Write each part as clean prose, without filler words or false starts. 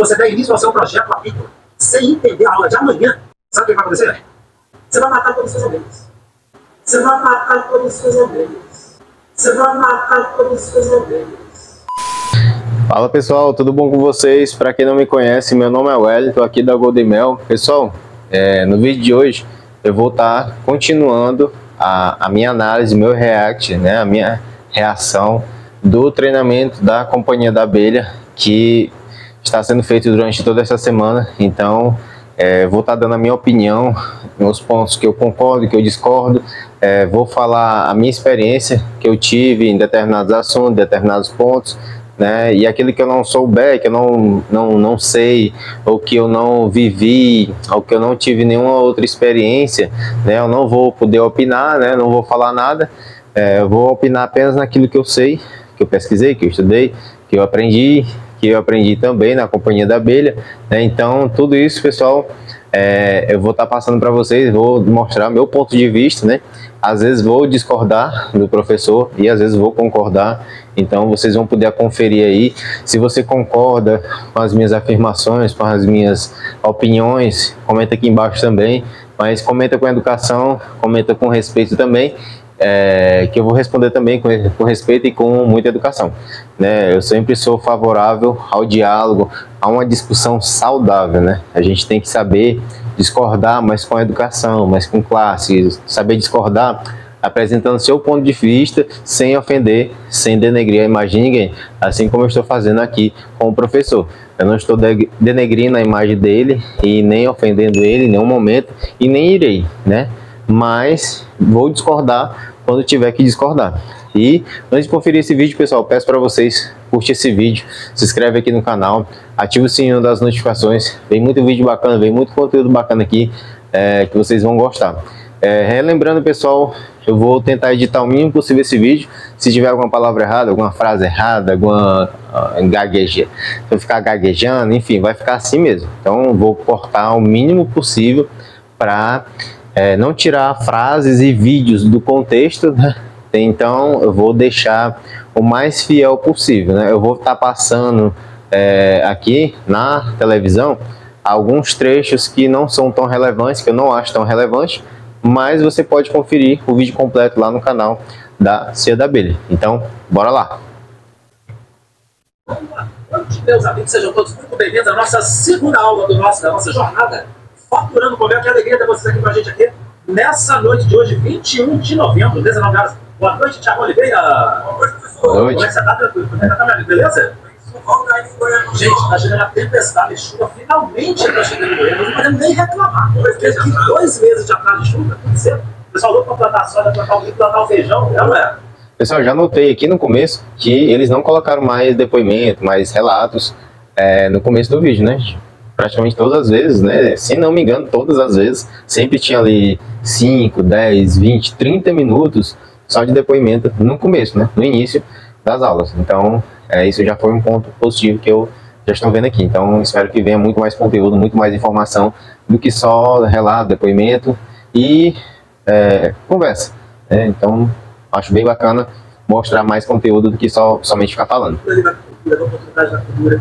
você der início ao seu projeto apícola sem entender a aula de amanhã, sabe o que vai acontecer? Você vai matar todas as suas abelhas. Você vai matar todas as suas abelhas. Você vai matar todas as suas abelhas. Fala pessoal, tudo bom com vocês? Para quem não me conhece, meu nome é Wellington, aqui da Golden Mel. Pessoal, no vídeo de hoje eu vou estar continuando a minha análise, meu react, né, a minha reação do treinamento da Companhia da Abelha que está sendo feito durante toda essa semana. Então vou estar dando a minha opinião, nos pontos que eu concordo, que eu discordo, vou falar a minha experiência que eu tive em determinados assuntos, determinados pontos, né? E aquilo que eu não souber, que eu não sei, ou que eu não vivi, ou que eu não tive nenhuma outra experiência, né? Eu não vou poder opinar, né? Não vou falar nada, eu vou opinar apenas naquilo que eu sei, que eu pesquisei, que eu estudei, que eu aprendi também na Companhia da Abelha, né? Então tudo isso, pessoal, eu vou estar passando para vocês, vou mostrar meu ponto de vista, né? Às vezes vou discordar do professor e às vezes vou concordar. Então vocês vão poder conferir aí se você concorda com as minhas afirmações, com as minhas opiniões. Comenta aqui embaixo também, mas comenta com educação, comenta com respeito também, que eu vou responder também com respeito e com muita educação, né? Eu sempre sou favorável ao diálogo, a uma discussão saudável, né? A gente tem que saber discordar, mas com educação, mas com classe, saber discordar apresentando seu ponto de vista, sem ofender, sem denegrir a imagem de ninguém, assim como eu estou fazendo aqui com o professor. Eu não estou denegrindo a imagem dele e nem ofendendo ele em nenhum momento, e nem irei, né? Mas vou discordar quando tiver que discordar. E antes de conferir esse vídeo, pessoal, peço para vocês curtir esse vídeo, se inscreve aqui no canal, ativa o sininho das notificações. Vem muito vídeo bacana, vem muito conteúdo bacana aqui, que vocês vão gostar. Relembrando, pessoal, eu vou tentar editar o mínimo possível esse vídeo. Se tiver alguma palavra errada, alguma frase errada, alguma gagueja, se eu ficar gaguejando, enfim, vai ficar assim mesmo. Então vou cortar o mínimo possível para não tirar frases e vídeos do contexto, né? Então eu vou deixar o mais fiel possível, né? Eu vou estar passando aqui na televisão alguns trechos que não são tão relevantes, que eu não acho tão relevantes, mas você pode conferir o vídeo completo lá no canal da Cia da Abelha. Então, bora lá! Boa noite, meus amigos, sejam todos muito bem-vindos à nossa segunda aula da nossa jornada Faturando Comércio. Que alegria ter vocês aqui com a gente aqui nessa noite de hoje, 21 de novembro, 19 horas. Boa noite, Thiago Oliveira. Boa noite. Como é que você tá? Tranquilo? Como é que tá, meu amigo? Beleza? Gente, tá chegando a tempestade de chuva, finalmente tá chegando em Goiânia, não podemos nem reclamar. Porque 2 meses de atraso de chuva, tudo certo. O pessoal louco pra plantar soja, plantar o milho, plantar o feijão, não é? Pessoal, já notei aqui no começo que eles não colocaram mais depoimento, mais relatos no começo do vídeo, né? Praticamente todas as vezes, né? Se não me engano, todas as vezes, sempre tinha ali 5, 10, 20, 30 minutos só de depoimento no começo, né? No início das aulas. Então, isso já foi um ponto positivo que eu já estou vendo aqui. Então, espero que venha muito mais conteúdo, muito mais informação do que só relato, depoimento e conversa. Então, acho bem bacana mostrar mais conteúdo do que somente ficar falando. Da oportunidade da cultura,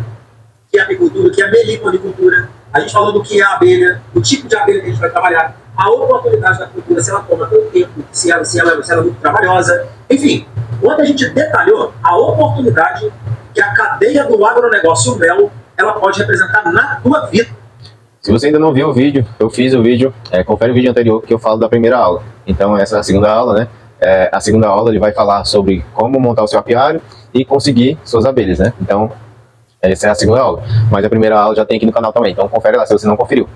que é a apicultura, que é a meliponicultura. A gente falou do que é a abelha, o tipo de abelha que a gente vai trabalhar, a oportunidade da cultura, se ela toma tanto tempo, se ela é muito trabalhosa. Enfim, quando a gente detalhou a oportunidade que a cadeia do agronegócio mel, ela pode representar na tua vida. Se você ainda não viu o vídeo, eu fiz o vídeo, confere o vídeo anterior que eu falo da primeira aula. Então essa é a segunda aula, né? A segunda aula ele vai falar sobre como montar o seu apiário e conseguir suas abelhas, né? Então essa é a segunda aula, mas a primeira aula já tem aqui no canal também, então confere lá se você não conferiu.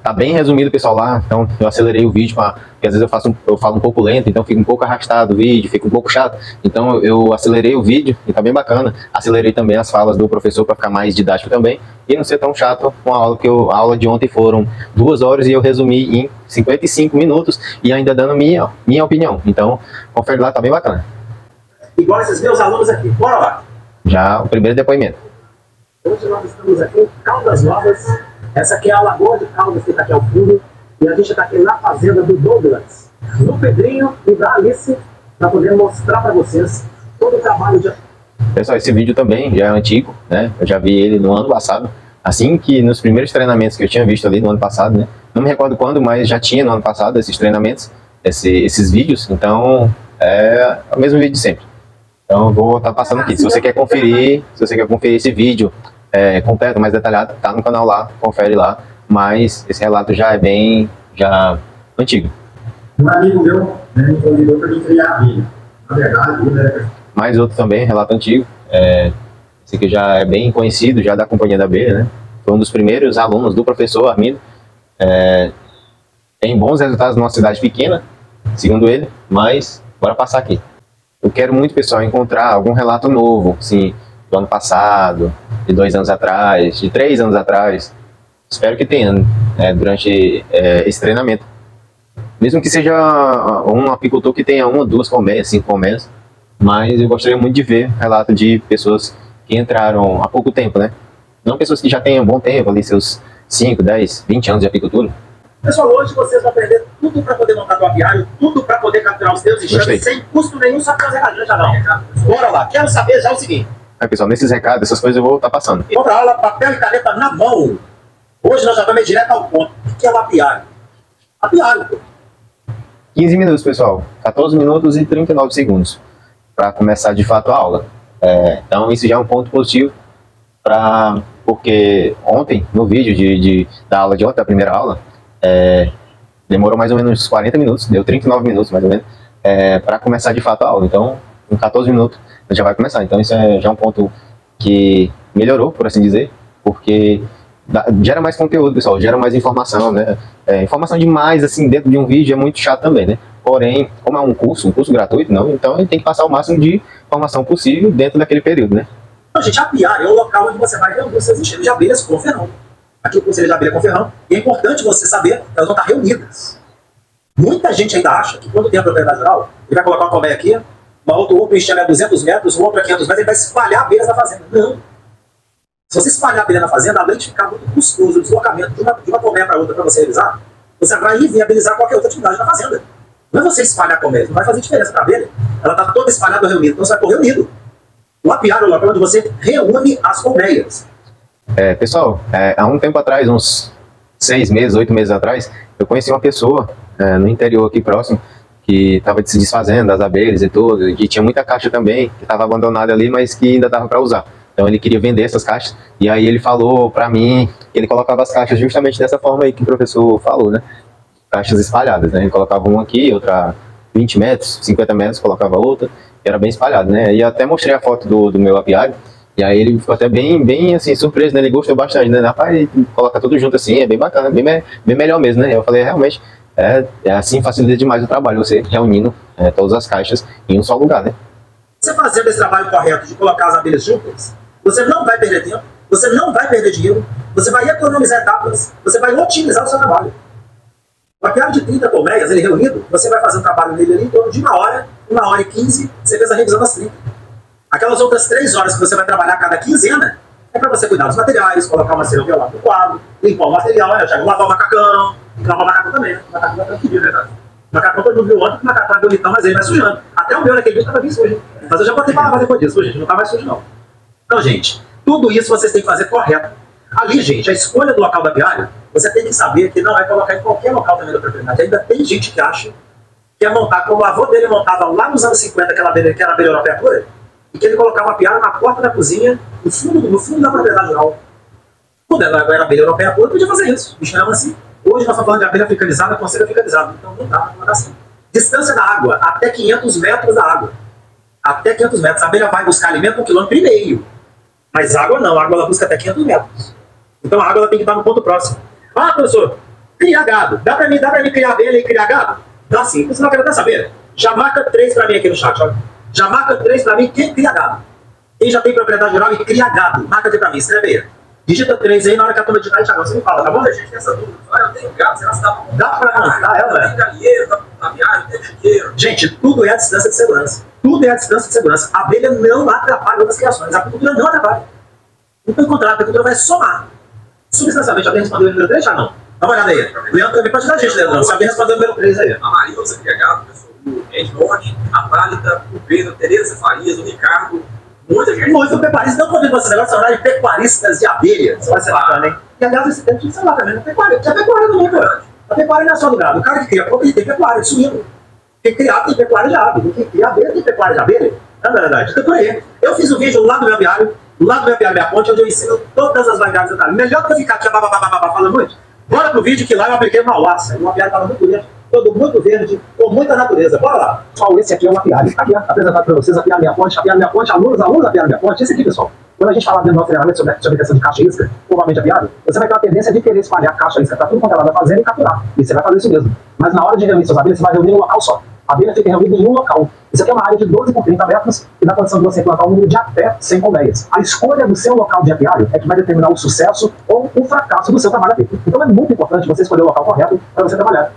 Tá bem resumido, pessoal, lá. Então eu acelerei o vídeo, porque às vezes eu falo um pouco lento, então fica um pouco arrastado o vídeo, fica um pouco chato. Então eu acelerei o vídeo e tá bem bacana. Acelerei também as falas do professor para ficar mais didático também e não ser tão chato com a aula, que a aula de ontem foram 2 horas e eu resumi em 55 minutos e ainda dando minha opinião. Então confere lá, tá bem bacana. Igual esses meus alunos aqui, bora lá. Já o primeiro depoimento. Hoje nós estamos aqui em Caldas Novas. Essa aqui é a Lagoa de Caldas que está aqui ao fundo. E a gente está aqui na fazenda do Douglas, do Pedrinho e da Alice, para poder mostrar para vocês todo o trabalho de Pessoal, esse vídeo também já é antigo, né? Eu já vi ele no ano passado, assim que nos primeiros treinamentos que eu tinha visto ali no ano passado, né? Não me recordo quando, mas já tinha no ano passado esses treinamentos, esses vídeos, então é o mesmo vídeo de sempre. Então eu vou estar passando aqui. Se você quer conferir esse vídeo completo, mais detalhado, tá no canal lá, confere lá. Mas esse relato já é bem antigo. Um amigo meu me convidou para mim criar abelha. Na verdade, mais outro também, relato antigo. Esse aqui já é bem conhecido, já da Companhia da Abelha, né? Foi um dos primeiros alunos do professor Armindo. Tem bons resultados numa cidade pequena, segundo ele, mas bora passar aqui. Eu quero muito, pessoal, encontrar algum relato novo, assim, do ano passado, de 2 anos atrás, de 3 anos atrás. Espero que tenha, durante esse treinamento. Mesmo que seja um apicultor que tenha 1, 2 colmeias, 5 colmeias, mas eu gostaria muito de ver relato de pessoas que entraram há pouco tempo, né? Não pessoas que já têm um bom tempo ali, seus 5, 10, 20 anos de apicultura. Pessoal, hoje vocês vão aprender tudo para poder montar o aviário, tudo para poder capturar os teus enxames sem custo nenhum, só fazer radinho já não. Bora lá, quero saber já o seguinte. Pessoal, nesses recados, essas coisas eu vou estar passando. Vamos para aula, papel e caneta na mão. Hoje nós já vamos direto ao ponto. O que é o apiário? Apiário, pô. 15 minutos, pessoal. 14 minutos e 39 segundos para começar de fato a aula. Então isso já é um ponto positivo, porque ontem, no vídeo da aula de ontem, a primeira aula, demorou mais ou menos 40 minutos, deu 39 minutos mais ou menos, para começar de fato a aula. Então, em 14 minutos já vai começar. Então isso já é um ponto que melhorou, por assim dizer, porque gera mais conteúdo, pessoal, gera mais informação, né? Informação demais, assim, dentro de um vídeo é muito chato também, né? Porém, como é um curso gratuito, não, então ele tem que passar o máximo de informação possível dentro daquele período, né? Então, gente, apiário é o local onde você vai ver seus enxames de abelhas com ferrão. Aqui o conselho de abelha com ferrão, e é importante você saber que elas vão estar reunidas. Muita gente ainda acha que quando tem a propriedade rural, ele vai colocar uma colmeia aqui, outro enxame a 200 metros, o outro a 500 metros, ele vai espalhar abelhas na fazenda. Não. Se você espalhar a abelha na fazenda, além de ficar muito custoso o deslocamento de uma colmeia para outra para você realizar, você vai inviabilizar qualquer outra atividade na fazenda. Não é você espalhar a colmeia, não vai fazer diferença para a abelha. Ela está toda espalhada ou reunida, então você vai correr unido. O apiário é o local onde você reúne as colmeias. Pessoal, há um tempo atrás, uns 6 meses, 8 meses atrás, eu conheci uma pessoa no interior aqui próximo, que estava se desfazendo das abelhas e tudo, e tinha muita caixa também, que estava abandonada ali, mas que ainda dava para usar. Então ele queria vender essas caixas, e aí ele falou para mim que ele colocava as caixas justamente dessa forma aí que o professor falou, né? Caixas espalhadas, né? Ele colocava uma aqui, outra 20 metros, 50 metros, colocava outra, e era bem espalhado, né? E até mostrei a foto do meu apiário, e aí ele ficou até bem assim, surpreso, né? Ele gostou bastante, né? Rapaz, coloca tudo junto assim, é bem bacana, bem melhor mesmo, né? Eu falei, realmente, assim facilita demais o trabalho, você reunindo todas as caixas em um só lugar, né? Você fazendo esse trabalho correto de colocar as abelhas juntas, você não vai perder tempo, você não vai perder dinheiro, você vai economizar etapas, você vai otimizar o seu trabalho. O apiário de 30 colmeias, ele reunido, você vai fazer um trabalho nele ali em torno de 1 hora e 15, você fez a revisão das 30. Aquelas outras 3 horas que você vai trabalhar cada quinzena, é para você cuidar dos materiais, colocar o material violado no quadro, limpar o material, lavar o macacão, tem que lavar o macacão também, né? O macacão vai tranquilo, verdade. O macacão todo mundo viu ontem, o macacão é bonitão, mas ele vai sujando. Até o meu naquele dia estava bem sujo. Mas eu já botei para lavar depois disso, gente, não está mais sujo não. Então, gente, tudo isso vocês têm que fazer correto. Ali, gente, a escolha do local do apiário, você tem que saber que não é colocar em qualquer local também da propriedade. Ainda tem gente que acha que é montar como o avô dele montava lá nos anos 50, aquela abelha que era a abelha europeia pura, e que ele colocava o apiário na porta da cozinha, no fundo da propriedade rural. Quando ela era abelha europeia pura, podia fazer isso. O bicho era assim. Hoje nós estamos falando de abelha africanizada com cerca africanizada. Então não dá assim. Distância da água, até 500 metros da água. Até 500 metros. A abelha vai buscar alimento 1,5 km. Mas água não, a água ela busca até 500 metros. Então a água ela tem que estar no ponto próximo. Ah, professor, criar gado. Dá pra mim criar abelha e criar gado? Dá sim. Você não quer até saber? Já marca 3 pra mim aqui no chat. Ó. Já marca 3 pra mim quem cria gado. Quem já tem propriedade rural e cria gado. Marca 3 pra mim, escreve aí. Digita 3 aí, na hora que a turma digitar, você me fala, tá bom? A gente tem essa dúvida. Olha, eu tenho gado, será que dá pra montar ela? Tem galinheiro, dá pra viagem, tem chiqueiro. Gente, tudo é a distância de segurança. Tudo é a distância de segurança. A abelha não atrapalha outras criações. A apicultura não atrapalha. Então, pelo contrário, a apicultura vai somar. Substancialmente, alguém respondeu o número 3 já não? Dá uma olhada aí. O Leandro também pode ajudar a gente, Leandro. Se alguém respondeu o número 3 aí. A Marilza, que é gado, pessoal. O Ednone, a Thalita, o Pedro, a Tereza Farias, o Ricardo, Muitos pecuaristas não convidam vocês agora, são de pecuaristas de abelha. Isso vai ser bacana, hein? E aliás, esse tempo tinha que ser lá também, pecuária. Tinha pecuária no mundo antes. A pecuária não é só do gado. O cara que cria pouco, ele tem pecuária de suíno. Quem cria tem pecuária de ave. Quem cria abelha tem pecuária de abelha. Não é verdade? Então, por aí. Eu fiz um vídeo lá do meu apiário, minha ponte, onde eu ensino todas as variedades detalhes. Melhor que eu ficar aqui falando muito. Bora pro vídeo que lá eu apliquei uma uaça. O apiário estava muito bonito, todo muito verde, com muita natureza. Bora lá. Pessoal, esse aqui é o apiário. Aqui, apresentado para vocês, apiário minha ponte, alunos, apiário minha ponte. Esse aqui, pessoal. Quando a gente fala dentro do nosso treinamento sobre a questão de caixa e isca, provavelmente apiário, você vai ter uma tendência de querer espalhar caixa e isca para tudo quanto ela vai fazer e capturar. E você vai fazer isso mesmo. Mas na hora de reunir suas abelhas, você vai reunir em um local só. A abelha fica reunida em um local. Isso aqui é uma área de 12 por 30 metros que dá condição de você implantar um número de até 100 colmeias. A escolha do seu local de apiário é que vai determinar o sucesso ou o fracasso do seu trabalho aqui. Então é muito importante você escolher o local correto para você trabalhar.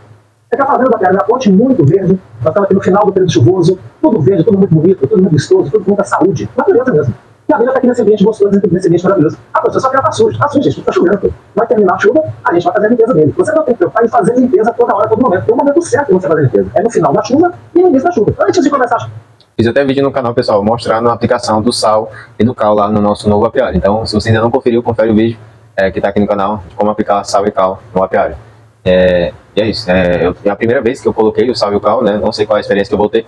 Você está fazendo da apiário da ponte muito verde, nós estamos aqui no final do período chuvoso, tudo verde, tudo muito bonito, tudo muito vistoso, tudo com muita saúde, natureza mesmo. E a abelha está aqui nesse ambiente gostoso, nesse ambiente maravilhoso. Ah, professor, só que ela está sujo. Está sujo, gente, está chovendo. Vai terminar a chuva, a gente vai fazer a limpeza dele. Você não tem que preocupar em fazer limpeza toda hora, todo momento. Tem um momento certo de você fazer a limpeza. É no final da chuva e no início da chuva. Antes de começar a chuva. Fiz até vídeo no canal, pessoal, mostrando a aplicação do sal e do cal lá no nosso novo apiário. Então, se você ainda não conferiu, confere o vídeo que está aqui no canal de como aplicar sal e cal no apiário. E é isso. É a primeira vez que eu coloquei o sal e o cal, né? Não sei qual é a experiência que eu vou ter,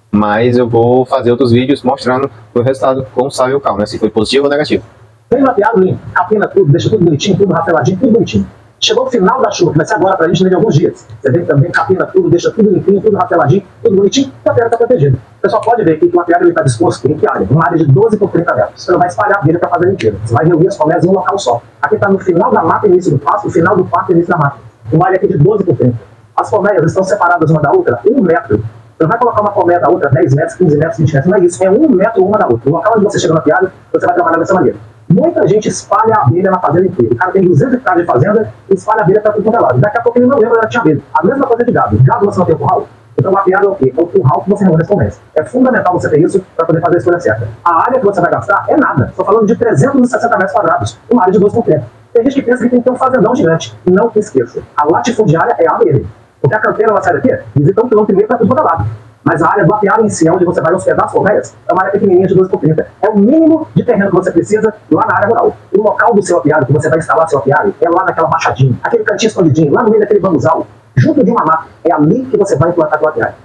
mas eu vou fazer outros vídeos mostrando o resultado com o sal e o cal, né? Se foi positivo ou negativo. Vem no apiário, limpo, capina tudo, deixa tudo bonitinho, tudo rapeladinho, tudo bonitinho. Chegou o final da chuva, que vai ser agora pra gente, de alguns dias. Você vem também, capina tudo, deixa tudo limpinho, tudo rapeladinho, tudo bonitinho, e o apiário está protegido. O pessoal pode ver aqui que o apiário está disposto em que área? Uma área de 12 por 30 metros. Você não vai espalhar a abelha para fazer limpeza. Você vai reunir as colmeias em um local só. Aqui está no final da mata, início do pasto, no final do pasto, início da mata. Uma área aqui de 12 por 30. As colmeias estão separadas uma da outra 1 metro. Você não vai colocar uma colmeia da outra 10 metros, 15 metros, 20 metros. Não é isso, é 1 metro uma da outra. No local onde você chega no apiário, você vai trabalhar dessa maneira. Muita gente espalha a abelha na fazenda inteira. O cara tem 200 hectares de fazenda e espalha a abelha para tudo quanto é lado. Daqui a pouco ele não lembra que tinha abelha. A mesma coisa de gado. Gado você não tem o curral. Então o apiário é o quê? É o curral que você reúne as colmeias. É fundamental você ter isso para poder fazer a escolha certa. A área que você vai gastar é nada. Estou falando de 360 metros quadrados. Uma área de 2 por 30. Tem gente que pensa que tem que ter um fazendão gigante. Não se esqueça. A latifundiária é a abelha. Porque a canteira ela sai daqui, visita 1,5 km para tudo quanto é lado. Mas a área do apiário em si, onde você vai hospedar as colmeias, é uma área pequenininha de 12 por 30. É o mínimo de terreno que você precisa lá na área rural. O local do seu apiário, que você vai instalar seu apiário, é lá naquela baixadinha, aquele cantinho escondidinho, lá no meio daquele bambuzal, junto de uma mata. É ali que você vai implantar seu apiário.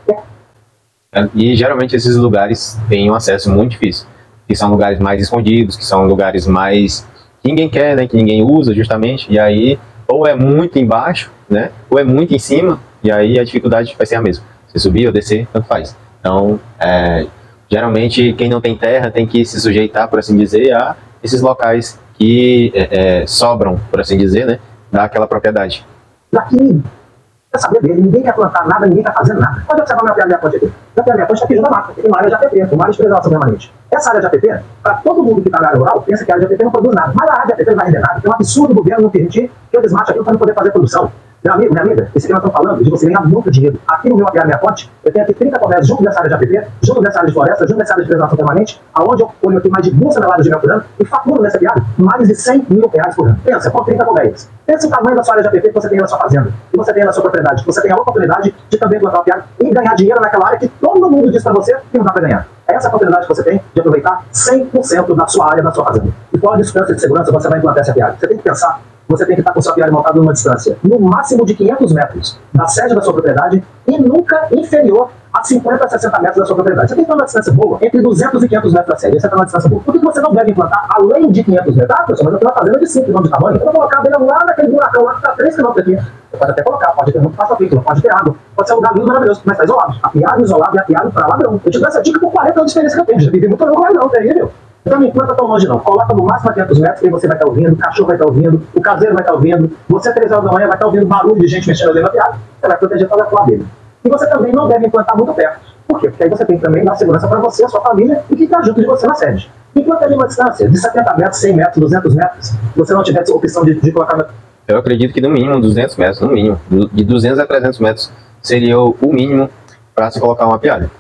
E geralmente esses lugares têm um acesso muito difícil. Que são lugares mais escondidos, que são lugares mais que ninguém quer, né, que ninguém usa justamente. E aí, ou é muito embaixo, né, ou é muito em cima, e aí a dificuldade vai ser a mesma. Se subir ou descer, tanto faz. Então, geralmente, quem não tem terra tem que se sujeitar, por assim dizer, a esses locais que sobram, por assim dizer, né, daquela propriedade. Daqui, quer saber dele, ninguém quer plantar nada, ninguém quer fazer nada. Pode observar meu apiário de ponte aqui. Meu apiário de ponte está aqui junto da mata, tem uma área de APP, uma área de preservação permanente. Essa área de APP, para todo mundo que está na área rural, pensa que a área de APP não produz nada. Mas a área de APP não vai render nada, é um absurdo o governo não permitir que eu desmate aquilo para não poder fazer produção. Meu amigo, minha amiga, esse que nós estamos falando de você ganhar muito dinheiro. Aqui no meu apiário minha ponte, eu tenho aqui 30 colmeias junto dessa área de APP, junto dessa área de floresta, junto dessa área de preservação permanente, aonde eu colho aqui mais de 2 toneladas de mel por ano e faturo nesse apiário mais de 100 mil reais por ano. Pensa, com 30 colmeias. Pensa o tamanho da sua área de APP que você tem na sua fazenda, que você tem na sua propriedade, que você tem a oportunidade de também plantar o apiário e ganhar dinheiro naquela área que todo mundo diz para você que não dá para ganhar. É essa a oportunidade que você tem de aproveitar 100% da sua área, da sua fazenda. E qual a distância de segurança você vai implantar esse apiário? Você tem que pensar. Você tem que estar com o seu apiário montado numa distância no máximo de 500 metros da sede da sua propriedade e nunca inferior a 50 a 60 metros da sua propriedade. Você tem que estar numa distância boa, entre 200 e 500 metros da sede. Você está numa distância boa. Por que você não deve implantar além de 500 metros? Ah, pessoal, mas eu tenho uma fazenda de 5 km de tamanho. Eu vou colocar a abelha lá naquele buracão lá que está 3 km aqui. Você pode até colocar, pode ter muito passo agrícola, pode ter água, pode ser um lugar lindo, maravilhoso, mas está isolado. Apiário isolado e apiário para ladrão. Eu te dou essa dica por 40 anos de experiência que eu tenho. Já vivi muito longe lá não, terrível. Então não implanta tão longe não, coloca no máximo a 500 metros, que você vai estar ouvindo, o cachorro vai estar ouvindo, o caseiro vai estar ouvindo, você 3 horas da manhã vai estar ouvindo barulho de gente mexendo ali no apiário, você vai proteger toda a tua abelha. E você também não deve implantar muito perto. Por quê? Porque aí você tem que também dar segurança para você, a sua família e quem está junto de você na sede. Implanta ali uma distância de 70 metros, 100 metros, 200 metros, se você não tiver essa opção de colocar... Eu acredito que no mínimo 200 metros, no mínimo, de 200 a 300 metros seria o mínimo para se colocar um apiário.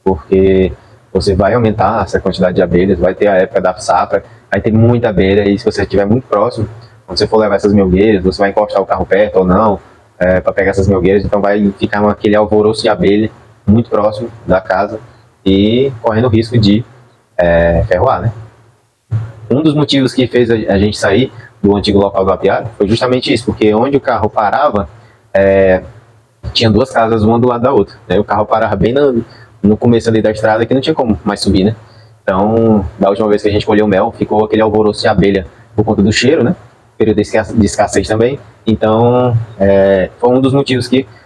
Porque você vai aumentar essa quantidade de abelhas, vai ter a época da safra, vai ter muita abelha, e se você estiver muito próximo, quando você for levar essas melgueiras, você vai encostar o carro perto ou não, para pegar essas melgueiras, então vai ficar aquele alvoroço de abelha muito próximo da casa e correndo o risco de ferroar, né? Um dos motivos que fez a gente sair do antigo local do apiário foi justamente isso, porque onde o carro parava, tinha duas casas, uma do lado da outra, né? O carro parava bem no começo ali da estrada, que não tinha como mais subir, né? Então, da última vez que a gente colheu mel, ficou aquele alvoroço de abelha por conta do cheiro, né? Período de escassez também. Então, foi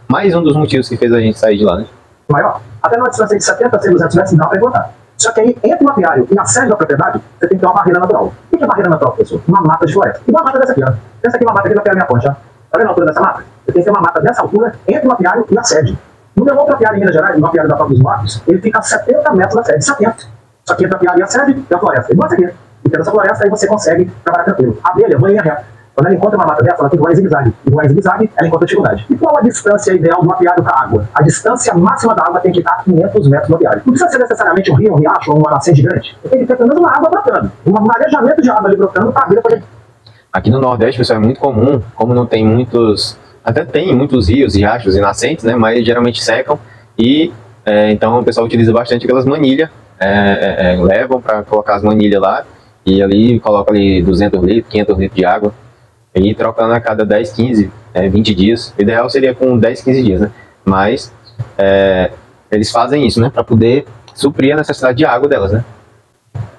mais um dos motivos que fez a gente sair de lá, né? Maior, até numa distância de 70 a 100, 200 metros, não dá para botar. Só que aí, entre o apiário e a sede da propriedade, você tem que ter uma barreira natural. O que é barreira natural, professor? Uma mata de floresta. E uma mata dessa aqui, ó. Essa aqui é uma mata aqui da minha ponte, ó. Tá vendo a altura dessa mata? Você tem que ter uma mata dessa altura entre o apiário e a sede. No meu outro apiário em Minas Gerais, no apiário da Prova dos Mortos, ele fica a 70 metros da sede, 70. Só que entre o apiário e a sede é a floresta. Igual essa aqui. E pela essa floresta aí você consegue trabalhar tranquilo. A abelha vai em linha reta. Quando ela encontra uma mata dessa, ela tem que voar em zigue-zague. E voar em zigue-zague, ela encontra dificuldade. E qual a distância ideal do apiário para a água? A distância máxima da água tem que estar a 500 metros do apiário. Não precisa ser necessariamente um rio, um riacho ou uma nascente grande. Tem que ter pelo menos uma água brotando. Um marejamento de água ali brotando para a abelha poder... Aqui no Nordeste, pessoal, é muito comum, como não tem muitos... Até tem muitos rios, riachos e nascentes, né? Mas geralmente secam. E então o pessoal utiliza bastante aquelas manilhas. Levam para colocar as manilhas lá. E ali coloca ali 200 litros, 500 litros de água. E trocando a cada 10, 15, 20 dias. O ideal seria com 10, 15 dias, né? Mas eles fazem isso, né? Para poder suprir a necessidade de água delas, né?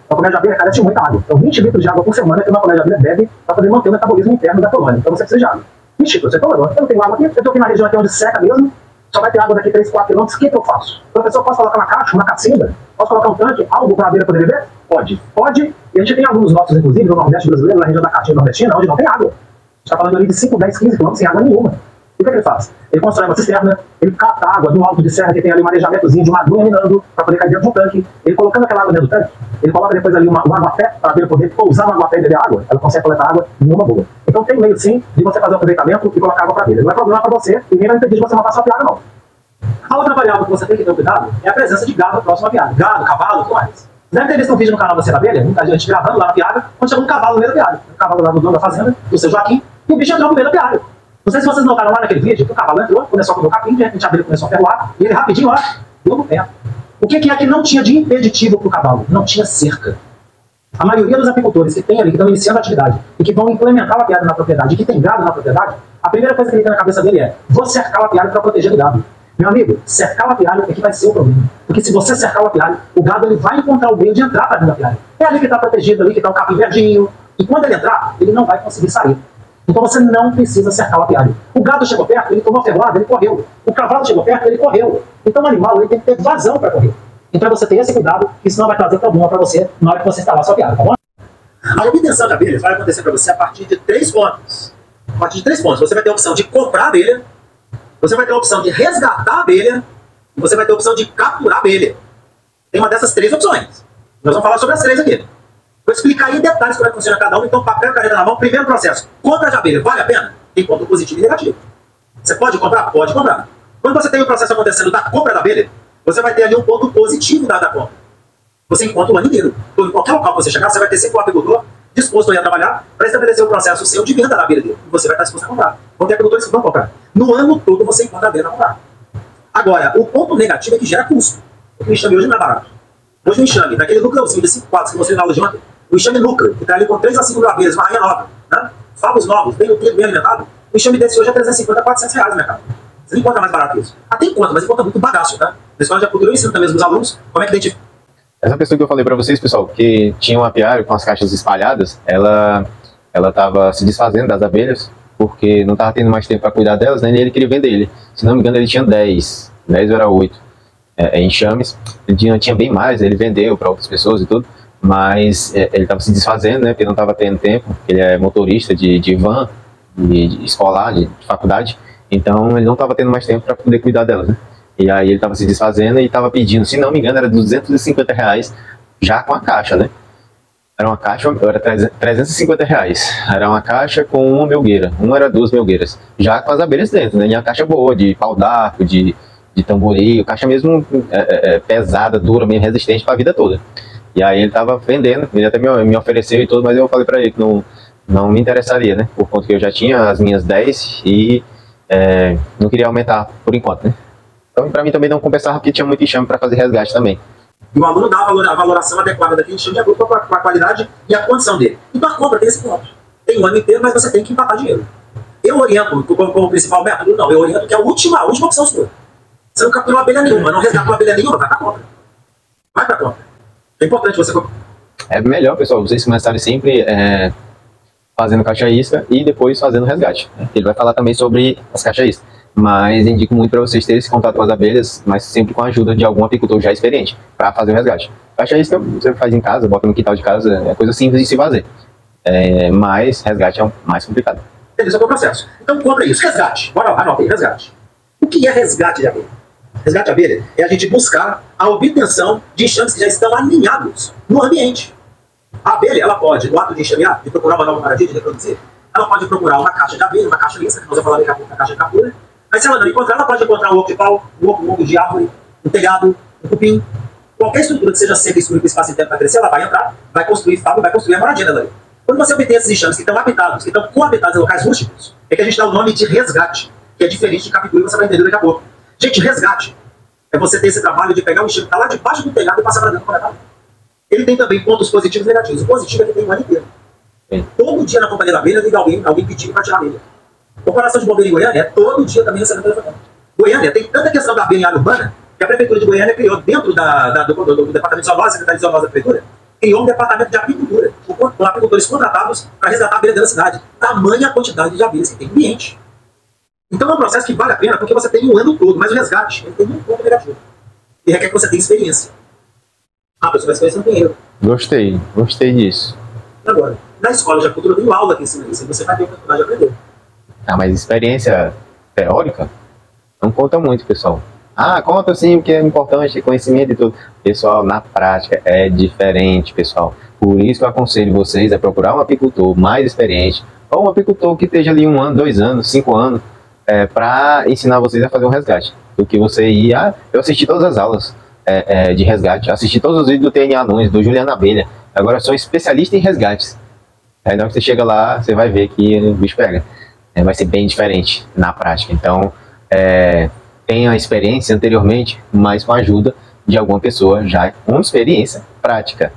Uma colmeia de abelha carece de muita água. Então 20 litros de água por semana que uma colmeia de abelha bebe para poder manter o metabolismo interno da colônia. Então você precisa de água. 20 litros, você toma agora. Eu não tenho água aqui, eu estou aqui na região aqui onde seca mesmo. Só vai ter água daqui 3, 4 quilômetros. O que eu faço? O professor, posso colocar uma caixa, uma cacimba? Posso colocar um tanque, algo para a abelha poder beber? Pode. Pode. E a gente tem alguns nossos, inclusive, no Nordeste brasileiro, na região da Caatinga nordestina, onde não tem água. Está falando ali de 5, 10, 15 quilômetros sem água nenhuma. E o que ele faz? Ele constrói uma cisterna, ele capta água do alto de serra que tem ali um arejamentozinho de uma aguinha minando para poder cair dentro de um tanque. Ele colocando aquela água dentro do tanque, ele coloca depois ali um aguapé para ele poder pousar no aguapé e beber água. Ela consegue coletar água numa boa. Então tem meio sim de você fazer o aproveitamento e colocar água para ele. Não é problema para você e nem vai impedir de você matar sua piada, não. A outra variável que você tem que ter cuidado é a presença de gado próximo à piada. Gado, cavalo, tudo mais. Deve ter visto um vídeo no canal da Cera Abelha, muita gente gravando lá na piada, quando chegou um cavalo no meio da piada. Um cavalo lá do dono da fazenda, do seu Joaquim, e o bicho entrou no meio da piada. Não sei se vocês notaram lá naquele vídeo que o cavalo entrou, começou a comer o capim, de repente a abelha começou a ferroar, e ele rapidinho, ó, deu no pé. O que é que não tinha de impeditivo para o cavalo? Não tinha cerca. A maioria dos apicultores que tem ali, que estão iniciando a atividade, e que vão implementar o apiário na propriedade, e que tem gado na propriedade, a primeira coisa que ele tem na cabeça dele é: vou cercar o apiário para proteger do gado. Meu amigo, cercar o apiário é que vai ser o problema. Porque se você cercar o apiário, o gado ele vai encontrar o meio de entrar para dentro do apiário. É ali que está protegido, ali que está o capim verdinho. E quando ele entrar, ele não vai conseguir sair. Então você não precisa cercar o apiário. O gado chegou perto, ele tomou ferroada, ele correu. O cavalo chegou perto, ele correu. Então o animal ele tem que ter vazão para correr. Então você tem esse cuidado, que isso não vai trazer problema para você na hora que você instalar o seu apiário, tá bom? A obtenção de abelhas vai acontecer para você a partir de 3 pontos. A partir de 3 pontos. Você vai ter a opção de comprar a abelha, você vai ter a opção de resgatar a abelha, e você vai ter a opção de capturar a abelha. Tem uma dessas 3 opções. Nós vamos falar sobre as 3 aqui. Vou explicar em detalhes como é que funciona cada um. Então, papel e caneta na mão. Primeiro processo. Compra de abelha. Vale a pena? Tem ponto positivo e negativo. Você pode comprar? Pode comprar. Quando você tem o processo acontecendo da compra da abelha, você vai ter ali um ponto positivo da compra. Você encontra o ano inteiro. Então, em qualquer local que você chegar, você vai ter sempre um apicultor disposto a ir a trabalhar para estabelecer o processo seu de venda da abelha dele. E você vai estar disposto a comprar. Vão ter apicultores que vão comprar. No ano todo você encontra a abelha para comprar. Agora, o ponto negativo é que gera custo. Porque o enxame hoje não é barato. Hoje o enxame, daquele núcleozinho de 5 quadros que eu mostrei na aula de ontem, o enxame núcleo, que está ali com 3 a 5 mil abelhas, uma rainha nova, né? Favos novos, bem nutrido, bem alimentado, o enxame desse hoje é 350 a 400 reais no mercado. Você não encontra mais barato isso. Até encontra, mas encontra muito bagaço, tá? Na escola de apicultura eu ensino também os alunos como é que identifica. Essa pessoa que eu falei para vocês, pessoal, que tinha um apiário com as caixas espalhadas, ela estava se desfazendo das abelhas, porque não estava tendo mais tempo para cuidar delas, né? E ele queria vender ele. Se não me engano, ele tinha 10 ou era 8 enxames. Ele tinha bem mais, ele vendeu para outras pessoas e tudo, mas ele estava se desfazendo, né? Porque não estava tendo tempo. Ele é motorista de van, de escolar, de faculdade, então ele não estava tendo mais tempo para poder cuidar delas, né? E aí ele estava se desfazendo e estava pedindo, se não me engano, era 250 reais já com a caixa, né? Era uma caixa, era 350 reais. Era uma caixa com uma melgueira, uma era 2 melgueiras, já com as abelhas dentro, né? E uma caixa boa, de pau d'arco, de tamboril, caixa mesmo pesada, dura, mesmo resistente para a vida toda. E aí ele estava vendendo, ele até me ofereceu e tudo, mas eu falei para ele que não me interessaria, né? Por conta que eu já tinha as minhas 10 e não queria aumentar por enquanto, né? Então, para mim também não compensava porque tinha muito enxame para fazer resgate também. E o aluno dá a valoração adequada daquele enxame de acordo com a qualidade e a condição dele. Então a compra tem esse ponto. Tem um ano inteiro, mas você tem que empatar dinheiro. Eu oriento como principal método? Não, eu oriento que é a última opção sua. Você não capturou abelha nenhuma, não resgatou abelha nenhuma, vai pra compra. Vai pra compra. É importante você comprar. É melhor, pessoal, vocês começarem sempre fazendo caixa isca e depois fazendo resgate. Ele vai falar também sobre as caixas isca, mas indico muito para vocês terem esse contato com as abelhas, mas sempre com a ajuda de algum apicultor já experiente para fazer o resgate. Caixa isca você faz em casa, bota no quintal de casa, é coisa simples de se fazer. Mas resgate é o mais complicado. Esse é o processo. Então compra isso. Resgate. Bora lá, anota aí, resgate. O que é resgate de abelha? Resgate de abelha é a gente buscar a obtenção de enxames que já estão alinhados no ambiente. A abelha, ela pode, no ato de enxamear, de procurar uma nova moradia, de reproduzir, ela pode procurar uma caixa de abelha, uma caixa lisa, que nós vamos falar daqui a pouco da caixa de captura. Mas se ela não encontrar, ela pode encontrar um oco de pau, um oco de árvore, um telhado, um cupim. Qualquer estrutura que seja seca e escura com espaço interno para crescer, ela vai entrar, vai construir fábrica, vai construir a moradia dela ali. Quando você obtém esses enxames que estão habitados, que estão coabitados em locais rústicos, é que a gente dá o nome de resgate, que é diferente de captura, você vai entender daqui a pouco. Gente, resgate é você ter esse trabalho de pegar o enxame que está lá debaixo do telhado e passar para dentro do coletável. Ele tem também pontos positivos e negativos. O positivo é que tem um ano inteiro. Todo dia na companhia da abelha liga alguém pedindo para tirar a abelha. O coração de bombeiro em Goiânia é todo dia também recebendo telefone. Goiânia tem tanta questão da abelha em área urbana que a Prefeitura de Goiânia criou, dentro do Departamento de Zoonose, Secretaria de Zoonose da Prefeitura, criou um departamento de apicultura, com apicultores contratados para resgatar a abelha dentro da cidade. Tamanha quantidade de abelhas que tem no ambiente. Então é um processo que vale a pena porque você tem um ano todo, mas o resgate ele tem um ponto negativo. E requer que você tenha experiência. Ah, pessoal, a experiência não tem erro. Gostei disso. Agora, na escola de apicultura tem aula que ensina isso, e você vai ter a oportunidade de aprender. Mas experiência teórica não conta muito, pessoal. Conta sim, porque é importante, conhecimento e tudo. Pessoal, na prática é diferente, pessoal. Por isso que eu aconselho vocês a procurar um apicultor mais experiente, ou um apicultor que esteja ali 1 ano, 2 anos, 5 anos, para ensinar vocês a fazer um resgate. Do que você ir... eu assisti todas as aulas de resgate, assisti todos os vídeos do TNA Nunes, do Juliano Abelha. Agora eu sou especialista em resgates. Aí na hora que você chega lá, você vai ver que o bicho pega. Vai ser bem diferente na prática. Então, tenha experiência anteriormente, mas com a ajuda de alguma pessoa já com experiência prática.